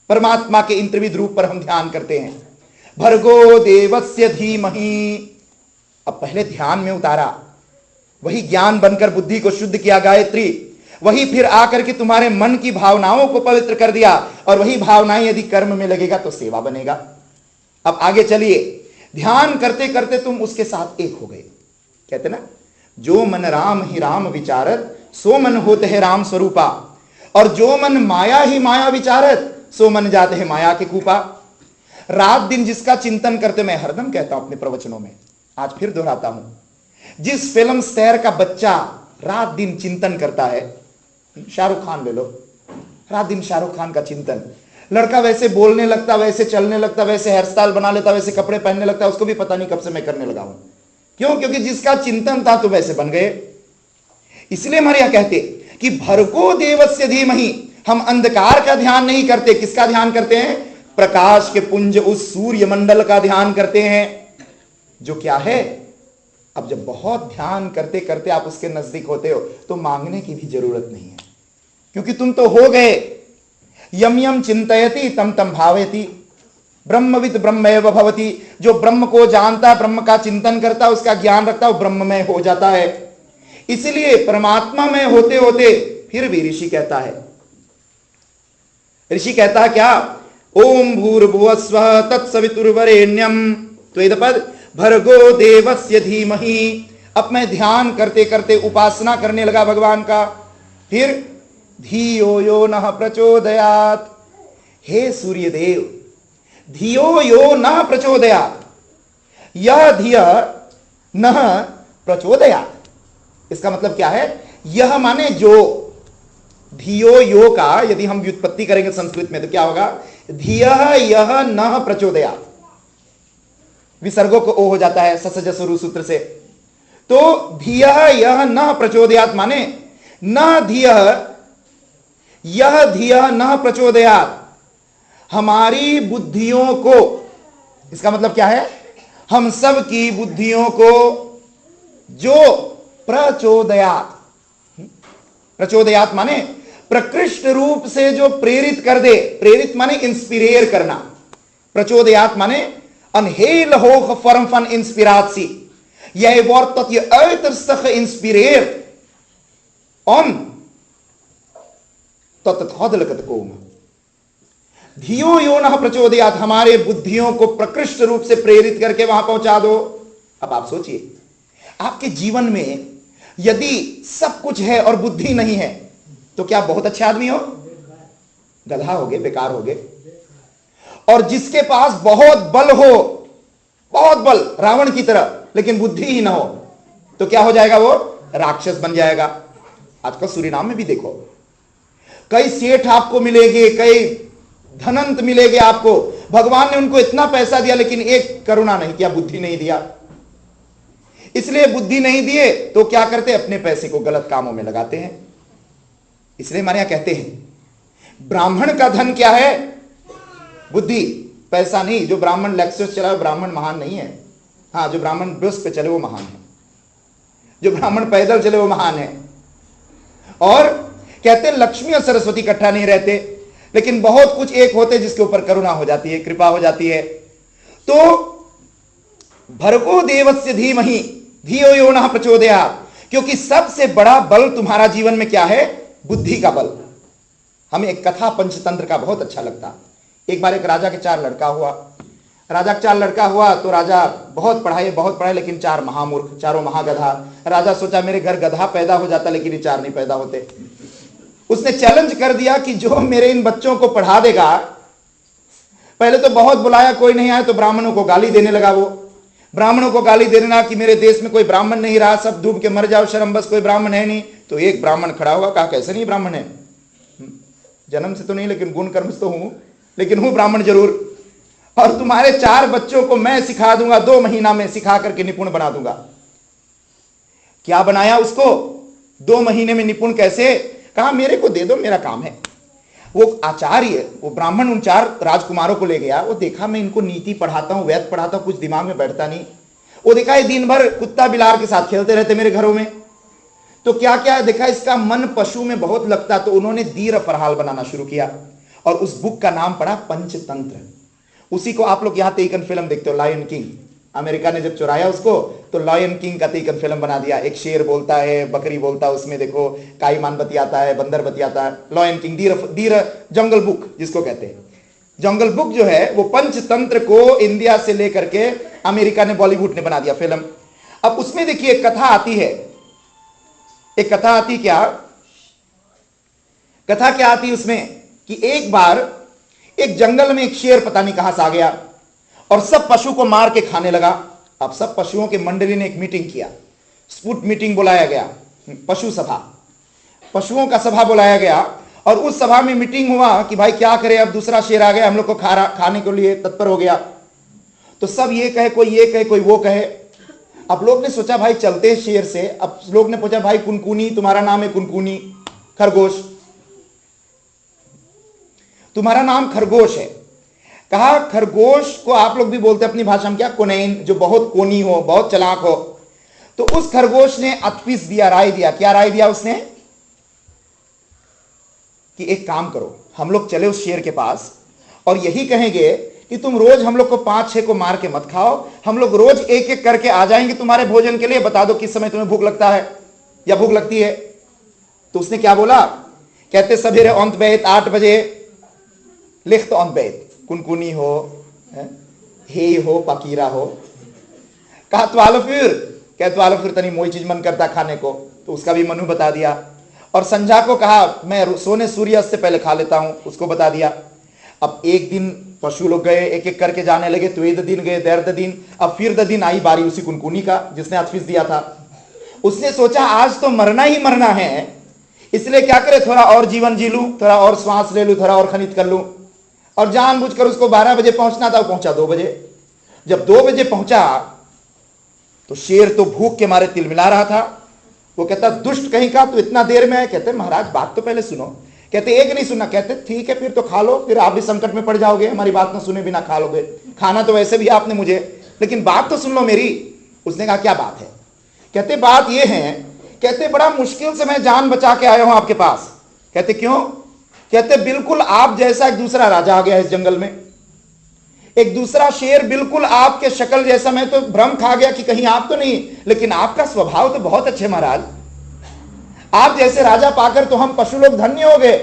परमात्मा के इन त्रिविध रूप पर हम ध्यान करते हैं। भर्गो देवस्य धीमहि। अब पहले ध्यान में उतारा, वही ज्ञान बनकर बुद्धि को शुद्ध किया गायत्री, वही फिर आकर के तुम्हारे मन की भावनाओं को पवित्र कर दिया, और वही भावनाएं यदि कर्म में लगेगा तो सेवा बनेगा। अब आगे चलिए, ध्यान करते करते तुम उसके साथ एक हो गए। कहते ना, जो मन राम ही राम विचारत, सो मन होते है राम स्वरूपा, और जो मन माया ही माया विचारत, सो मन जाते हैं माया के कूपा। रात दिन जिसका चिंतन करते, मैं हरदम कहता हूं अपने प्रवचनों में, आज फिर दोहराता हूं, जिस फिल्म स्टार का बच्चा रात दिन चिंतन करता है, शाहरुख खान ले लो, रात दिन शाहरुख खान का चिंतन, लड़का वैसे बोलने लगता, वैसे चलने लगता, वैसे हेयर स्टाइल बना लेता, वैसे कपड़े पहनने लगता, उसको भी पता नहीं कब से मैं करने लगा हूं। क्यों? क्योंकि जिसका चिंतन था तो वैसे बन गए। इसलिए हमारे यहां कहते कि भर्गो देवस्य धीमहि, हम अंधकार का ध्यान नहीं करते। किसका ध्यान करते हैं? प्रकाश के पुंज, उस सूर्य मंडल का ध्यान करते हैं, जो क्या है। अब जब बहुत ध्यान करते करते आप उसके नजदीक होते हो तो मांगने की भी जरूरत नहीं है, क्योंकि तुम तो हो गए। यम यम चिंतयति तम तम भावयति, ब्रह्मविद ब्रह्मैव भवति। जो ब्रह्म को जानता, ब्रह्म का चिंतन करता, उसका ज्ञान रखता, वो ब्रह्ममय हो जाता है। इसलिए परमात्मा में होते होते फिर भी ऋषि कहता है क्या? ओम भूर्भुवस्वः तत्सवितुर्वरेण्यम। तो ये पद भर्गो देवस्य धीमहि। अब मैं ध्यान करते करते उपासना करने लगा भगवान का। फिर धियो यो नः प्रचोदयात्, हे सूर्यदेव, धियो यो नः प्रचोदयात्, यह धिया नः प्रचोदयात्। इसका मतलब क्या है? यह माने जो, धियो यो का यदि हम व्युत्पत्ति करेंगे संस्कृत में तो क्या होगा? धियः यह नः प्रचोदयात्, विसर्गों को ओ हो जाता है ससज सुरु सूत्र से। तो धियः यह नः प्रचोदयात् माने न धियः यह धियः नः प्रचोदयात्, हमारी बुद्धियों को, इसका मतलब क्या है? हम सब की बुद्धियों को जो प्रचोदयात्, प्रचोदयात् माने प्रकृष्ट रूप से जो प्रेरित कर दे, प्रेरित माने इंस्पिरेर करना, प्रचोदयात् माने een hele hoge vorm van inspiratie. Jij wordt tot je uiterste geïnspireerd om tot het goddelijke te komen. धियो यो नः प्रचोदयात्, हमारे बुद्धियों को प्रकृष्ट रूप से प्रेरित करके वहां पहुंचा दो। अब आप सोचिए, आपके जीवन में यदि सब कुछ है और बुद्धि नहीं है तो क्या बहुत अच्छे आदमी हो? गधा हो गए, बेकार हो गए। और जिसके पास बहुत बल हो, बहुत बल रावण की तरह, लेकिन बुद्धि ही ना हो तो क्या हो जाएगा? वो राक्षस बन जाएगा। आजकल सूरीनाम में भी देखो, कई सेठ आपको मिलेंगे, कई धनंत मिलेंगे आपको, भगवान ने उनको इतना पैसा दिया लेकिन एक करुणा नहीं किया, बुद्धि नहीं दिया। इसलिए बुद्धि नहीं दिए तो क्या करते? अपने पैसे को गलत कामों में लगाते हैं। इसलिए हमारे यहां कहते हैं ब्राह्मण का धन क्या है? बुद्धि, पैसा नहीं। जो ब्राह्मण लेक्चर चला ब्राह्मण महान नहीं है। हाँ, जो ब्राह्मण बस पे चले वो महान है, जो ब्राह्मण पैदल चले वो महान है। और कहते हैं लक्ष्मी और सरस्वती इकट्ठा नहीं रहते, लेकिन बहुत कुछ एक होते जिसके ऊपर करुणा हो जाती है, कृपा हो जाती है। तो भर्गो देवस्य धीमहि धियो यो नः प्रचोदयात्, क्योंकि सबसे बड़ा बल तुम्हारा जीवन में क्या है? बुद्धि का बल। हमें एक कथा पंचतंत्र का बहुत अच्छा लगता। एक बार एक राजा के 4 लड़का हुआ। राजा का 4 लड़का हुआ तो राजा बहुत पढ़ाए लेकिन 4 महामूर्ख, चारों महागधा। राजा सोचा मेरे घर गधा पैदा हो जाता लेकिन ये 4 नहीं पैदा होते। उसने चैलेंज कर दिया कि जो मेरे इन बच्चों को पढ़ा देगा, पहले तो बहुत बुलाया, कोई नहीं आया तो ब्राह्मणों को गाली देने लगा। वो ब्राह्मणों को गाली देना कि मेरे देश में कोई ब्राह्मण नहीं रहा, सब डूब के मर जाओ, शर्म बस कोई ब्राह्मण है नहीं। तो एक ब्राह्मण खड़ा हुआ, कहा कैसे नहीं ब्राह्मण है? जन्म से तो नहीं लेकिन गुण कर्म से तो हूं, लेकिन हूं ब्राह्मण जरूर। और तुम्हारे 4 बच्चों को मैं सिखा दूंगा, 2 महीना में सिखा करके निपुण बना दूंगा। क्या बनाया उसको? 2 महीने में निपुण कैसे? कहा मेरे को दे दो, मेरा काम है। वो आचार्य, वो ब्राह्मण उन 4 राजकुमारों को ले गया। वो देखा मैं इनको नीति पढ़ाता हूं, वेद पढ़ाता हूं, कुछ दिमाग में बैठता नहीं। वो देखा ये दिन भर कुत्ता बिलार के साथ खेलते रहते मेरे घरों में। तो क्या क्या देखा, इसका मन पशु में बहुत लगता। तो उन्होंने दीर फरहाल बनाना शुरू किया और उस बुक का नाम पड़ा पंचतंत्र। उसी को आप लोग यहां तेकन फिल्म देखते हो, लायन किंग। अमेरिका ने जब चुराया उसको तो लायन किंग का तेकन फिल्म बना दिया। एक शेर बोलता है, बकरी बोलता है, उसमें देखो काईमान बतियाता है, बंदर बतियाता है। लायन किंग, दीर जंगल बुक जिसको कहते हैं। जंगल बुक जो है वो पंचतंत्र को इंडिया से लेकर के अमेरिका ने, बॉलीवुड ने बना दिया फिल्म। अब उसमें देखिए एक कथा आती है। एक कथा आती क्या? कथा क्या आती उसमें कि एक बार एक जंगल में एक शेर पता नहीं कहां से आ गया और सब पशु को मार के खाने लगा। अब सब पशुओं के मंडली ने एक मीटिंग किया, स्पूट मीटिंग बुलाया गया, पशु सभा, पशुओं का सभा बुलाया गया। और उस सभा में मीटिंग हुआ कि भाई क्या करें, अब दूसरा शेर आ गया, हम लोग को खाने के लिए तत्पर हो गया। तो सब ये कहे, कोई ये कहे, कोई वो कहे। अब लोग ने सोचा भाई चलते हैं शेर से। अब लोग ने पूछा भाई कुनकुनी, तुम्हारा नाम है कुनकुनी, खरगोश, तुम्हारा नाम खरगोश है। कहा खरगोश को आप लोग भी बोलते अपनी भाषा में क्या? कोनैन, जो बहुत कोनी हो, बहुत चालाक हो। तो उस खरगोश ने अतपिस दिया, राय दिया। क्या राय दिया उसने? कि एक काम करो, हम लोग चले उस शेर के पास और यही कहेंगे कि तुम रोज हम लोग को 5-6 को मार के मत खाओ, हम लोग रोज एक एक करके आ जाएंगे तुम्हारे भोजन के लिए, बता दो किस समय तुम्हें भूख लगता है या भूख लगती है। तो उसने क्या बोला? कहते सवेरे अंत बैत 8 बजे लिखत अंत बैत, कुनकुनी हो, हे हो, पकीरा हो, कहा त्वाल फिर, क्या त्वाल फिर तनी मोई चीज मन करता खाने को, तो उसका भी मेनू बता दिया। और संझा को कहा मैं सोने सूर्यास्त से पहले खा लेता हूं, उसको बता दिया। अब एक दिन पशु लोग गए, एक एक करके जाने लगे, तो द दिन गए, देर द दिन। अब फिर द दिन आई बारी उसी कुनकुनी का जिसने आज फीस दिया था। उसने सोचा आज तो मरना ही मरना है, इसलिए क्या करे, थोड़ा और जीवन जी लूं, थोड़ा और श्वास ले लूं, थोड़ा और खनित कर लूं। और जानबूझकर उसको 12 बजे पहुंचना था, पहुंचा 2 बजे। जब 2 बजे पहुंचा तो शेर तो भूख के मारे तिलमिला रहा था। वो कहता दुष्ट कहीं का, तो इतना देर में है। कहते महाराज बात तो पहले सुनो। कहते एक नहीं सुनना। कहते ठीक है फिर तो खा लो, फिर आप भी संकट में पड़ जाओगे, हमारी बात ना सुने बिना खा लोगे। खाना तो वैसे भी आपने मुझे, लेकिन बात तो सुन लो मेरी। उसने कहा क्या बात है? कहते बात ये है, कहते बड़ा मुश्किल से मैं जान बचा के आया हूं आपके पास। कहते क्यों? कहते बिल्कुल आप जैसा एक दूसरा राजा आ गया इस जंगल में, एक दूसरा शेर बिल्कुल आपके शक्ल जैसा। मैं तो भ्रम खा गया कि कहीं आप तो नहीं, लेकिन आपका स्वभाव तो बहुत अच्छे महाराज। आप जैसे राजा पाकर तो हम पशु लोग धन्य हो गए,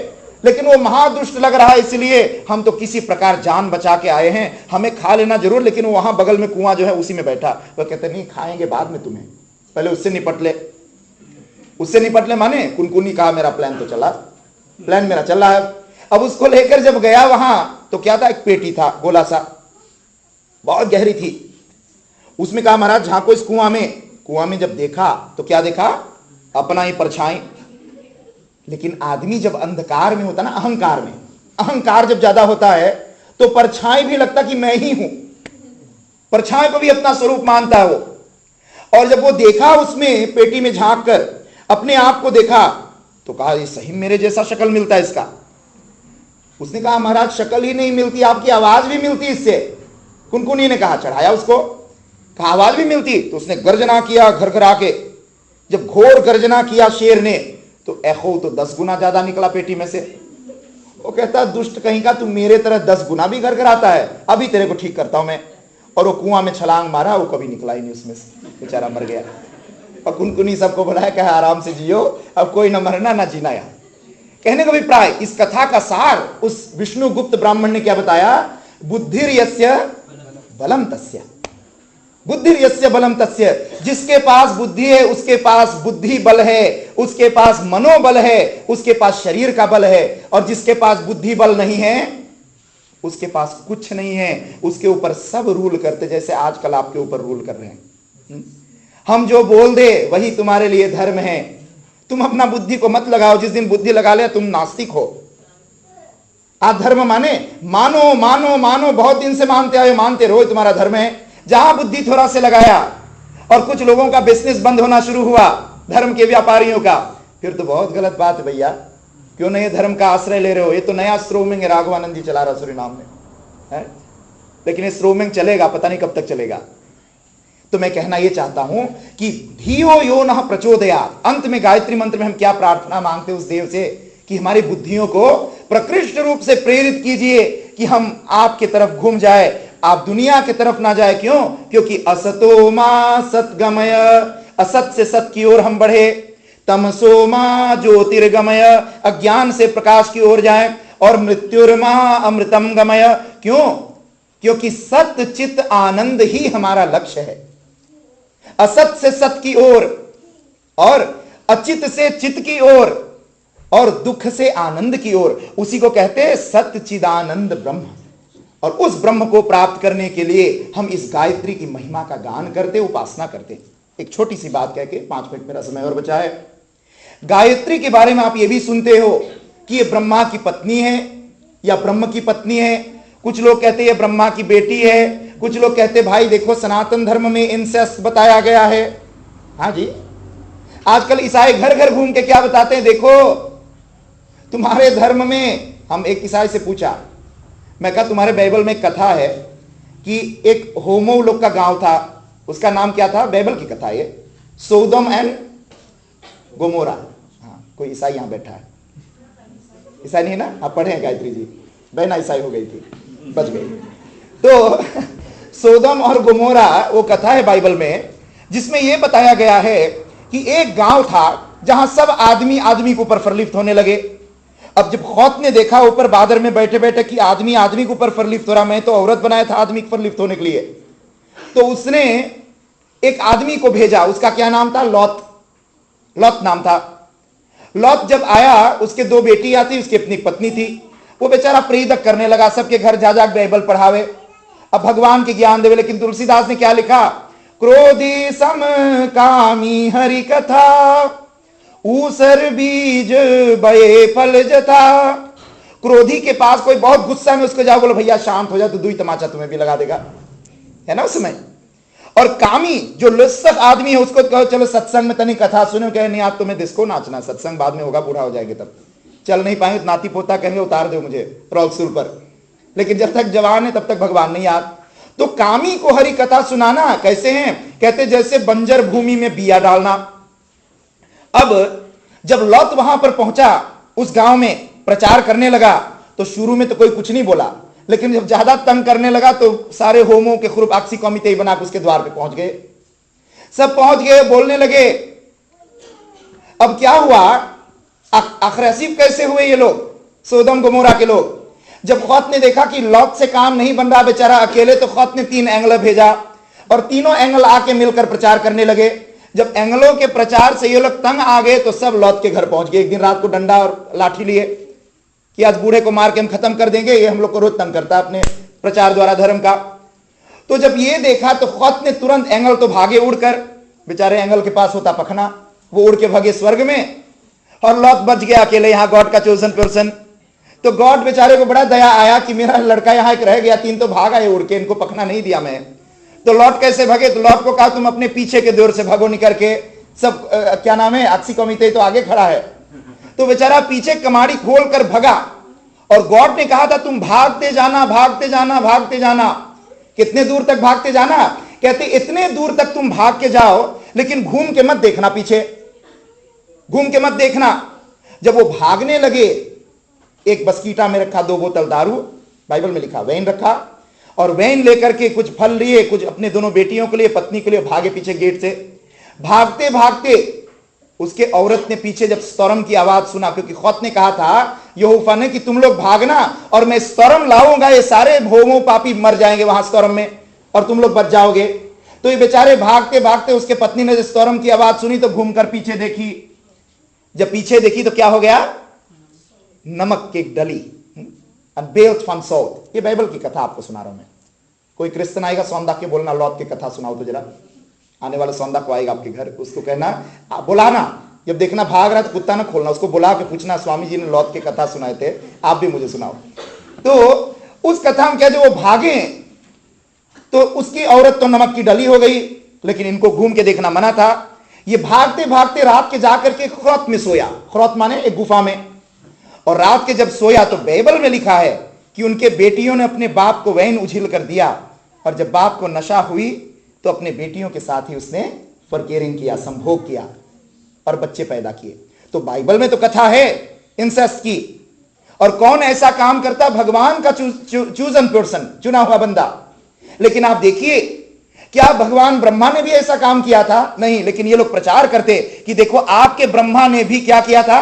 लेकिन वो महादुष्ट लग रहा है, इसलिए हम तो किसी प्रकार जान बचा के आए हैं, हमें खा लेना जरूर। लेकिन वो वहां बगल में कुआं जो है उसी में बैठा। वो कहते नहीं खाएंगे बाद में, तुम्हें पहले उससे निपट ले। उससे निपट ले माने कुनकुनी कहा मेरा प्लान तो चला, प्लान मेरा चल रहा है। अब उसको लेकर जब गया वहां तो क्या था, एक पेटी था गोला सा, बहुत गहरी थी। उसमें कहा महाराज झांको इस कुआं में। कुआं में जब देखा तो क्या देखा, अपना ही परछाई। लेकिन आदमी जब अंधकार में होता ना, अहंकार में, अहंकार जब ज्यादा होता है तो परछाई भी लगता कि मैं ही हूं, परछाई को भी अपना स्वरूप मानता है वो। और जब वो देखा उसमें पेटी में झांक कर अपने आप को देखा तो कहा ये सही मेरे जैसा शक्ल मिलता है इसका। उसने कहा महाराज शक्ल ही नहीं मिलती, आपकी आवाज भी मिलती इससे। कुनकुनी ने कहा, चढ़ाया उसको, कहा आवाज भी मिलती। तो उसने गर्जना किया घर घर आके। जब घोर गर्जना किया शेर ने तो एखो तो 10 गुना ज्यादा निकला पेटी में से। वो कहता दुष्ट कहीं का, तू मेरे तरह 10 गुना भी घर घर आता है, अभी तेरे को ठीक करता हूं मैं। और वो कुआं में छलांग मारा, वो कभी निकला ही नहीं उसमें से, बेचारा मर गया। और कुनकुनी सबको बुलाया, कहा आराम से जियो, अब कोई ना मरना ना जीना। यहाँ कहने का अभिप्राय, इस कथा का सार उस विष्णुगुप्त ब्राह्मण ने क्या बताया, बुद्धिर यस्य बलम तस्य, बुद्धिर यस्य बलम तस्य। जिसके पास बुद्धि है उसके पास बुद्धि बल है, उसके पास मनोबल है, उसके पास शरीर का बल है। और जिसके पास बुद्धि बल नहीं है उसके पास कुछ नहीं है, उसके ऊपर सब रूल करते, जैसे आजकल आपके ऊपर रूल कर रहे हैं। हम जो बोल दे वही तुम्हारे लिए धर्म है, तुम अपना बुद्धि को मत लगाओ, जिस दिन बुद्धि लगा लिया तुम नास्तिक हो। आप धर्म माने, मानो मानो मानो, बहुत दिन से मानते आए, मानते रहो, तुम्हारा धर्म है। जहां बुद्धि थोड़ा से लगाया और कुछ लोगों का बिजनेस बंद होना शुरू हुआ, धर्म के व्यापारियों का, फिर तो बहुत गलत बात है भैया। क्यों नहीं धर्म का आश्रय ले रहे हो? ये तो नया स्ट्रोमिंग राघवानंद जी चला रहा सूरीनाम में है, लेकिन ये स्ट्रोमिंग चलेगा, पता नहीं कब तक चलेगा। तो मैं कहना यह चाहता हूं कि धियो यो नः प्रचोदयात्। अंत में गायत्री मंत्र में हम क्या प्रार्थना मांगते उस देव से कि हमारी बुद्धियों को प्रकृष्ट रूप से प्रेरित कीजिए कि हम आपके तरफ घूम जाए, आप दुनिया की तरफ ना जाए। क्यों? क्योंकि असतो मा सतगमय, असत से सत की ओर हम बढ़े, तमसो मा ज्योतिर्गमय, अज्ञान से प्रकाश की ओर जाए, और मृत्युर्मा अमृतम गमय। क्यों? क्योंकि सत चित आनंद ही हमारा लक्ष्य है। असत से सत की ओर, और अचित से चित की ओर, और दुख से आनंद की ओर, उसी को कहते हैं सच्चिदानंद ब्रह्म। और उस ब्रह्म को प्राप्त करने के लिए हम इस गायत्री की महिमा का गान करते, उपासना करते। एक छोटी सी बात कह के 5 मिनट मेरा समय और बचा है। गायत्री के बारे में आप ये भी सुनते हो कि ये ब्रह्मा की पत्नी है या ब्रह्म की पत्नी है। कुछ लोग कहते हैं ये ब्रह्मा की बेटी है, कुछ लोग कहते भाई देखो सनातन धर्म में इंसेस्ट बताया गया है। हाँ जी, आजकल ईसाई घर घर घूम के क्या बताते हैं, देखो तुम्हारे धर्म में। हम एक ईसाई से पूछा, मैं कहा तुम्हारे बाइबल में एक कथा है कि एक होमो लोग का गांव था, उसका नाम क्या था? बाइबल की कथा ये, सोदम एंड गोमोरा। हाँ, कोई ईसाई यहां बैठा है, ईसाई नहीं ना? आप पढ़े हैं गायत्री जी, बहना ईसाई हो गई थी, बच गई। तो सोदम और गोमोरा वो कथा है बाइबल में, जिसमें यह बताया गया है कि एक गांव था जहां सब आदमी आदमी के ऊपर प्रलिप्त होने लगे। अब जब खौत ने देखा ऊपर बादर में बैठे बैठे कि आदमी आदमी के ऊपर प्रलिप्त हो रहा, मैं तो औरत बनाया था आदमी पर लिप्त होने के लिए, तो उसने एक आदमी को भेजा, उसका क्या नाम था? लौत। लौत नाम था। लौत जब आया, उसके 2 बेटियां थी, उसकी अपनी पत्नी थी। वो बेचारा प्रेरित करने लगा, सबके घर जा जा बाइबल पढ़ावे, अब भगवान के ज्ञान देवे। लेकिन तुलसीदास ने क्या लिखा? क्रोधी सम कामी हरि कथा, ऊसर बीज बये फल जथा। क्रोधी के पास कोई बहुत गुस्सा में, उसको जाओ बोलो भैया शांत हो जा, तो 2 तमाचा तुम्हें भी लगा देगा, है ना उस समय। और कामी जो लुत्सक आदमी है, उसको कहो चलो सत्संग में तनी कथा सुनो, कहे नहीं आप तुम्हें डिस्को नाचना, सत्संग बाद में होगा, बूढ़ा हो जाएंगे तब चल नहीं पाएंगे, नाती पोता कहेंगे उतार दो मुझे रॉक्सूल पर। लेकिन जब तक जवान है तब तक भगवान नहीं याद। तो कामी को हरि कथा सुनाना कैसे हैं? कहते जैसे बंजर भूमि में बिया डालना। अब जब लौत वहां पर पहुंचा, उस गांव में प्रचार करने लगा, तो शुरू में तो कोई कुछ नहीं बोला, लेकिन जब ज्यादा तंग करने लगा तो सारे होमों के ग्रुप आक्सी कॉमिटे बनाकर उसके द्वार पे पहुंच गए। सब पहुंच गए, बोलने लगे। अब क्या हुआ? अग्रेसिव कैसे हुए ये लोग, सोदम गोमोरा के लोग? जब खौत ने देखा कि लौत से काम नहीं बन रहा बेचारा अकेले, तो खौत ने 3 एंगल भेजा और तीनों एंगल आके मिलकर प्रचार करने लगे। जब एंगलों के प्रचार से ये लोग तंग आ गए तो सब लौत के घर पहुंच गए। एक दिन रात को डंडा और लाठी लिए कि आज बूढ़े को मार के हम खत्म कर देंगे, ये हम लोग को रोज तंग करता है अपने प्रचार द्वारा धर्म का। तो जब ये देखा तो खौत ने तुरंत, एंगल तो भागे उड़कर, बेचारे एंगल के पास होता पखना, वो उड़ के भागे स्वर्ग में, और लौत बच गया अकेले यहां गॉड का चोजन पर्सन। तो गॉड बेचारे को बड़ा दया आया कि मेरा लड़का यहां एक रह गया, 3 तो भाग आए उड़ के, इनको पखना नहीं दिया मैं। तो लौट कैसे भागे? तो लौट को कहा तुम अपने पीछे के दौर से भागो निकल के। सब क्या नाम है, आक्सी कॉमिटे तो आगे खड़ा है। तो बेचारा पीछे कमाड़ी खोल कर भगा, और गॉड ने कहा था तुम भागते जाना, भागते जाना, भागते जाना। कितने दूर तक भागते जाना? कहते इतने दूर तक तुम भाग के जाओ, लेकिन घूम के मत देखना, पीछे घूम के मत देखना। जब वो भागने लगे, एक बस्कीटा में रखा 2 बोतल दारू, बाइबल में लिखा वैन रखा, और वैन लेकर के कुछ फल लिए, कुछ अपने दोनों बेटियों के लिए, पत्नी के लिए, भागे पीछे गेट से। भागते भागते उसके औरत ने पीछे जब स्तोरम की आवाज सुना, क्योंकि खौत ने कहा था यहोवा ने कि तुम लोग भागना और मैं स्तोरम लाऊंगा, ये सारे होमो पापी मर जाएंगे वहां स्तोरम में और तुम लोग बच जाओगे। तो ये बेचारे भागते भागते, उसके पत्नी ने स्तोरम की आवाज सुनी तो घूमकर पीछे देखी। जब पीछे देखी तो क्या हो गया? नमक की डली, बेल्ट फ्रॉम साउथ। ये बाइबल की कथा आपको सुना रहा हूं मैं। कोई क्रिश्चियन आएगा सौंदा के बोलना लौत की कथा सुनाओ तो जरा, आने वाला सौंदा को आएगा आपके घर, उसको कहना, बुलाना, जब देखना भाग रहा है तो कुत्ता ना खोलना, उसको बुला के पूछना स्वामी जी ने लौत की कथा सुनाए थे, आप भी मुझे सुनाओ। तो उस कथा में क्या, जो वो भागे तो उसकी औरत तो नमक की डली हो गई, लेकिन इनको घूम के देखना मना था। ये भागते भागते रात के जाकर के ख्रौत में सोया। ख्रौत माने एक गुफा में। और रात के जब सोया तो बाइबल में लिखा है कि उनके बेटियों ने अपने बाप को वैन उछिल कर दिया, और जब बाप को नशा हुई तो अपने बेटियों के साथ ही उसने फॉरकेयरिंग किया, संभोग किया और बच्चे पैदा किए। तो बाइबल में तो कथा है इंसेस्ट की। और कौन ऐसा काम करता? भगवान का चूजन पर्सन, चुना हुआ बंदा। लेकिन आप देखिए, क्या भगवान ब्रह्मा ने भी ऐसा काम किया था? नहीं। लेकिन ये लोग प्रचार करते कि देखो आपके ब्रह्मा ने भी क्या किया था?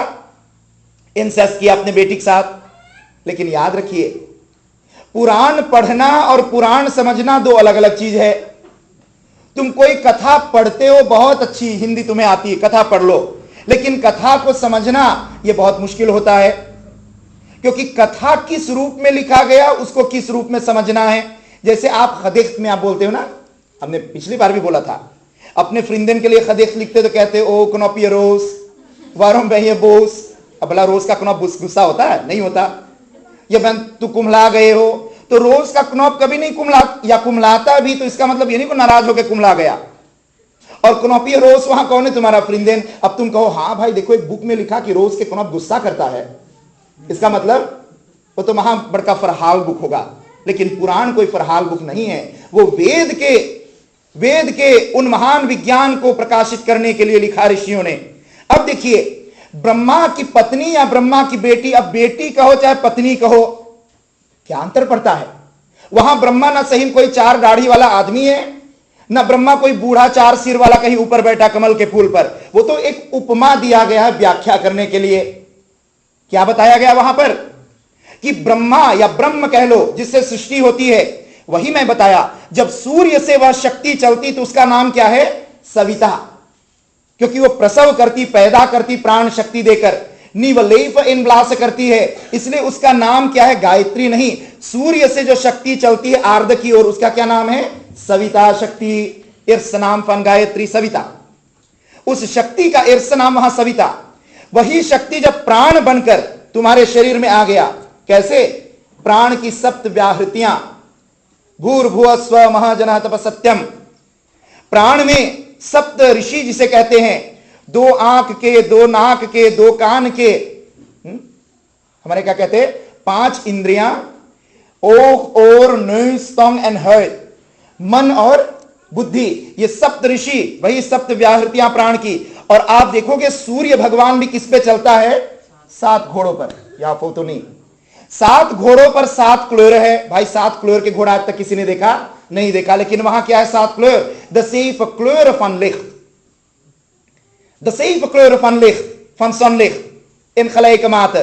इंसेस्ट किया अपने बेटी के साथ। लेकिन याद रखिए, पुराण पढ़ना और पुराण समझना 2 अलग अलग चीज है। तुम कोई कथा पढ़ते हो, बहुत अच्छी हिंदी तुम्हें आती है, कथा पढ़ लो, लेकिन कथा को समझना यह बहुत मुश्किल होता है, क्योंकि कथा किस रूप में लिखा गया उसको किस रूप में समझना है। जैसे आप खदेख्त में आप बोलते हो ना, हमने पिछली बार भी बोला था, अपने फ्रिंदन के लिए खदेख्त लिखते तो कहते ओ कनोपिया रोज वारों बहिए बोस। अब भला रोज का कनौप गुस्सा होता है? नहीं होता। ये बहन तू कुमला गए हो, तो रोज का कनौप कभी नहीं कुमला, या कुमलाता भी तो इसका मतलब ये नहीं को नाराज होकर कुमला गया। और कनौपिया रोज वहां कौन है? तुम्हारा फ्रिंदेन। अब तुम कहो हाँ भाई देखो एक बुक में लिखा कि रोज के कनौप गुस्सा करता है, इसका मतलब वो तो महा बड़का फरहाल बुक होगा। लेकिन पुराण कोई फरहाल बुक नहीं है, वो वेद के उन महान विज्ञान को प्रकाशित करने के लिए लिखा ऋषियों ने। अब देखिए, ब्रह्मा की पत्नी या ब्रह्मा की बेटी, अब बेटी कहो चाहे पत्नी कहो, क्या अंतर पड़ता है? वहां ब्रह्मा ना सही कोई 4 दाढ़ी वाला आदमी है, ना ब्रह्मा कोई बूढ़ा 4 सिर वाला कहीं ऊपर बैठा कमल के फूल पर। वो तो एक उपमा दिया गया है व्याख्या करने के लिए। क्या बताया गया वहां पर? कि ब्रह्मा या ब्रह्म कह लो, जिससे सृष्टि होती है, वही मैं बताया, जब सूर्य से वह शक्ति चलती तो उसका नाम क्या है? सविता, क्योंकि वो प्रसव करती, पैदा करती, प्राण शक्ति देकर निवलेप इनब्लास करती है, इसलिए उसका नाम क्या है? गायत्री नहीं। सूर्य से जो शक्ति चलती है आर्ध की ओर, उसका क्या नाम है? सविता शक्ति। इर्स नाम फन गायत्री सविता, उस शक्ति का इर्स नाम वहां सविता। वही शक्ति जब प्राण बनकर तुम्हारे शरीर में आ गया, कैसे? प्राण की सप्त व्याहृतियां, भूर्भुव स्व महाजना तप सत्यम। प्राण में सप्त ऋषि जिसे कहते हैं, 2 आंख के, 2 नाक के, 2 कान के, हमारे क्या कहते हैं? 5 इंद्रियां, ओख और स्तंग एंड हर्ट, मन और बुद्धि, ये सप्त ऋषि, वही सप्त व्याहृतियां प्राण की। और आप देखोगे सूर्य भगवान भी किस पे चलता है? 7 घोड़ों पर। या फोटो नहीं, 7 घोड़ों पर 7 क्लोर है। भाई 7 क्लोर के घोड़ा आज तक किसी ने देखा? नहीं देखा, लेकिन वहां क्या है? 7 क्लोर। द सेफ क्लोर फन लिख, द सेफ क्लोर फन लिख फन सन लिख इन खलाई कमात,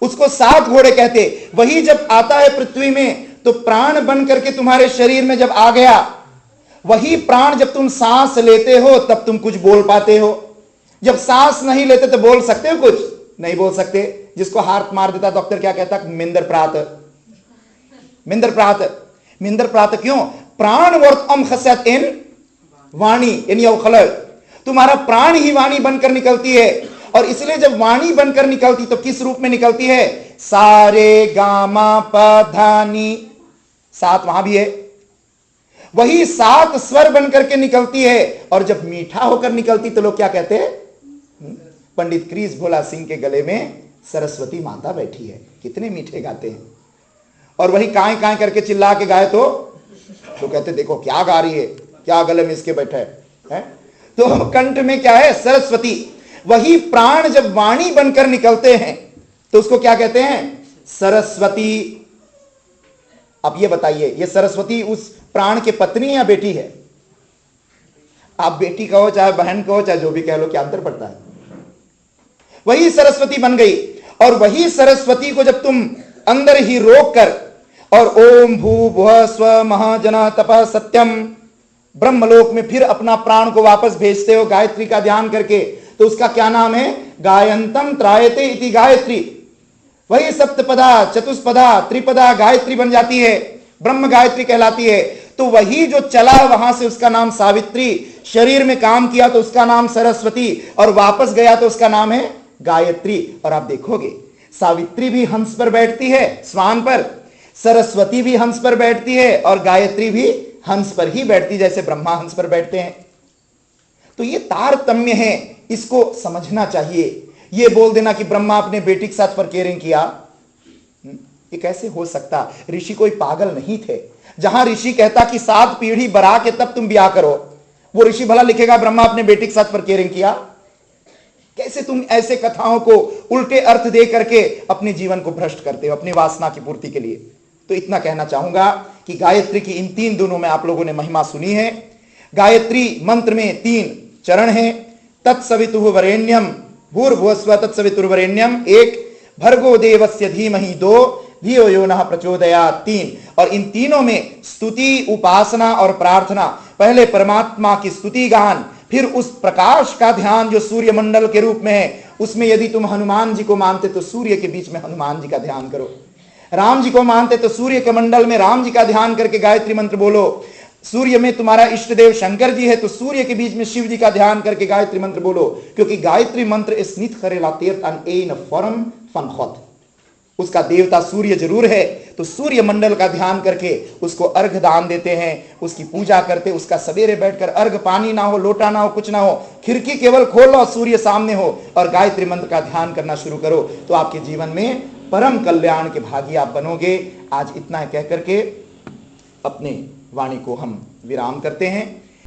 उसको 7 घोड़े कहते। वही जब आता है पृथ्वी में तो प्राण बन करके तुम्हारे शरीर में जब आ गया, वही प्राण जब तुम सांस लेते हो तब तुम कुछ बोल पाते हो। जब सांस नहीं लेते तो बोल सकते हो? कुछ नहीं बोल सकते। जिसको हार्ट मार देता डॉक्टर क्या कहता? मिंदर प्रात, मिंदर प्रात, मिंदर प्रात। क्यों? प्राण वर्त अम खसत इन वाणी इन यौ खलल, तुम्हारा प्राण ही वाणी बनकर निकलती है। और इसलिए जब वाणी बनकर निकलती तो किस रूप में निकलती है? सारे गामा पधानी, 7 वहां भी है। वही 7 स्वर बनकर के निकलती है। और जब मीठा होकर निकलती तो लोग क्या कहते हैं? पंडित क्रीस भोला सिंह के गले में सरस्वती माता बैठी है। कितने मीठे गाते हैं। और वही काएं काएं करके चिल्ला के गाए तो कहते देखो क्या गा रही है, क्या गले में इसके बैठा है? तो कंठ में क्या है? सरस्वती। वही प्राण जब वाणी बनकर निकलते हैं तो उसको क्या कहते हैं? सरस्वती। अब ये बताइए, ये सरस्वती उस प्राण के पत्नी या बेटी है? आप बेटी कहो चाहे बहन कहो चाहे जो भी कह लो, क्या अंतर पड़ता है? वही सरस्वती बन गई। और वही सरस्वती को जब तुम अंदर ही रोक कर और ओम भू भुव स्व महाजना तपः सत्यम, ब्रह्मलोक में फिर अपना प्राण को वापस भेजते हो गायत्री का ध्यान करके, तो उसका क्या नाम है? गायंतम त्रायते इति गायत्री। वही सप्तपदा, चतुष्पदा, त्रिपदा गायत्री बन जाती है, ब्रह्म गायत्री कहलाती है। तो वही जो चला वहां से उसका नाम सावित्री, शरीर में काम किया तो उसका नाम सरस्वती, और वापस गया तो उसका नाम है गायत्री। और आप देखोगे सावित्री भी हंस पर बैठती है, स्वान पर, सरस्वती भी हंस पर बैठती है, और गायत्री भी हंस पर ही बैठती, जैसे ब्रह्मा हंस पर बैठते हैं। तो ये तारतम्य है, इसको समझना चाहिए। ये बोल देना कि ब्रह्मा अपने बेटी के साथ प्रकेरिंग किया, ये कैसे हो सकता? ऋषि कोई पागल नहीं थे। जहां ऋषि कहता कि 7 पीढ़ी बरा के तब तुम ब्याह करो, वो ऋषि भला लिखेगा ब्रह्मा अपने बेटी के साथ प्रकेरिंग किया? कैसे तुम ऐसे कथाओं को उल्टे अर्थ दे करके अपने जीवन को भ्रष्ट करते हो अपनी वासना की पूर्ति के लिए? तो इतना कहना चाहूंगा कि गायत्री की इन 3 दिनों में आप लोगों ने महिमा सुनी है। गायत्री मंत्र में 3 चरण हैं। तत्सवितुः वरेण्यम भूर्भुवस्व तत्सवितुर्वरेण्यम 1, भर्गो देवस्य धीमहि 2, धियो यो नः प्रचोदयात् 3। और इन तीनों में स्तुति, उपासना और प्रार्थना। पहले परमात्मा की स्तुति गान, फिर उस प्रकाश का ध्यान जो सूर्य मंडल के रूप में है, उसमें यदि तुम हनुमान जी को मानते तो सूर्य के बीच में हनुमान जी का ध्यान करो। राम जी को मानते तो सूर्य के मंडल में राम जी का ध्यान करके गायत्री मंत्र बोलो। सूर्य में तुम्हारा इष्ट देव शंकर जी है तो सूर्य के बीच में शिव जी का ध्यान करके गायत्री मंत्र बोलो, क्योंकि गायत्री मंत्र इस नित करेला तीर्थ अन एन फॉर्म फन खोत, उसका देवता सूर्य जरूर है। तो सूर्य मंडल का ध्यान करके उसको अर्घ दान देते हैं, उसकी पूजा करते। उसका सवेरे बैठकर अर्घ, पानी ना हो, लोटा ना हो, कुछ ना हो, खिड़की केवल खोलो, सूर्य सामने हो और गायत्री मंत्र का ध्यान करना शुरू करो, तो आपके जीवन में परम कल्याण के भागी आप बनोगे। आज इतना कह करके अपने वाणी को हम विराम करते हैं।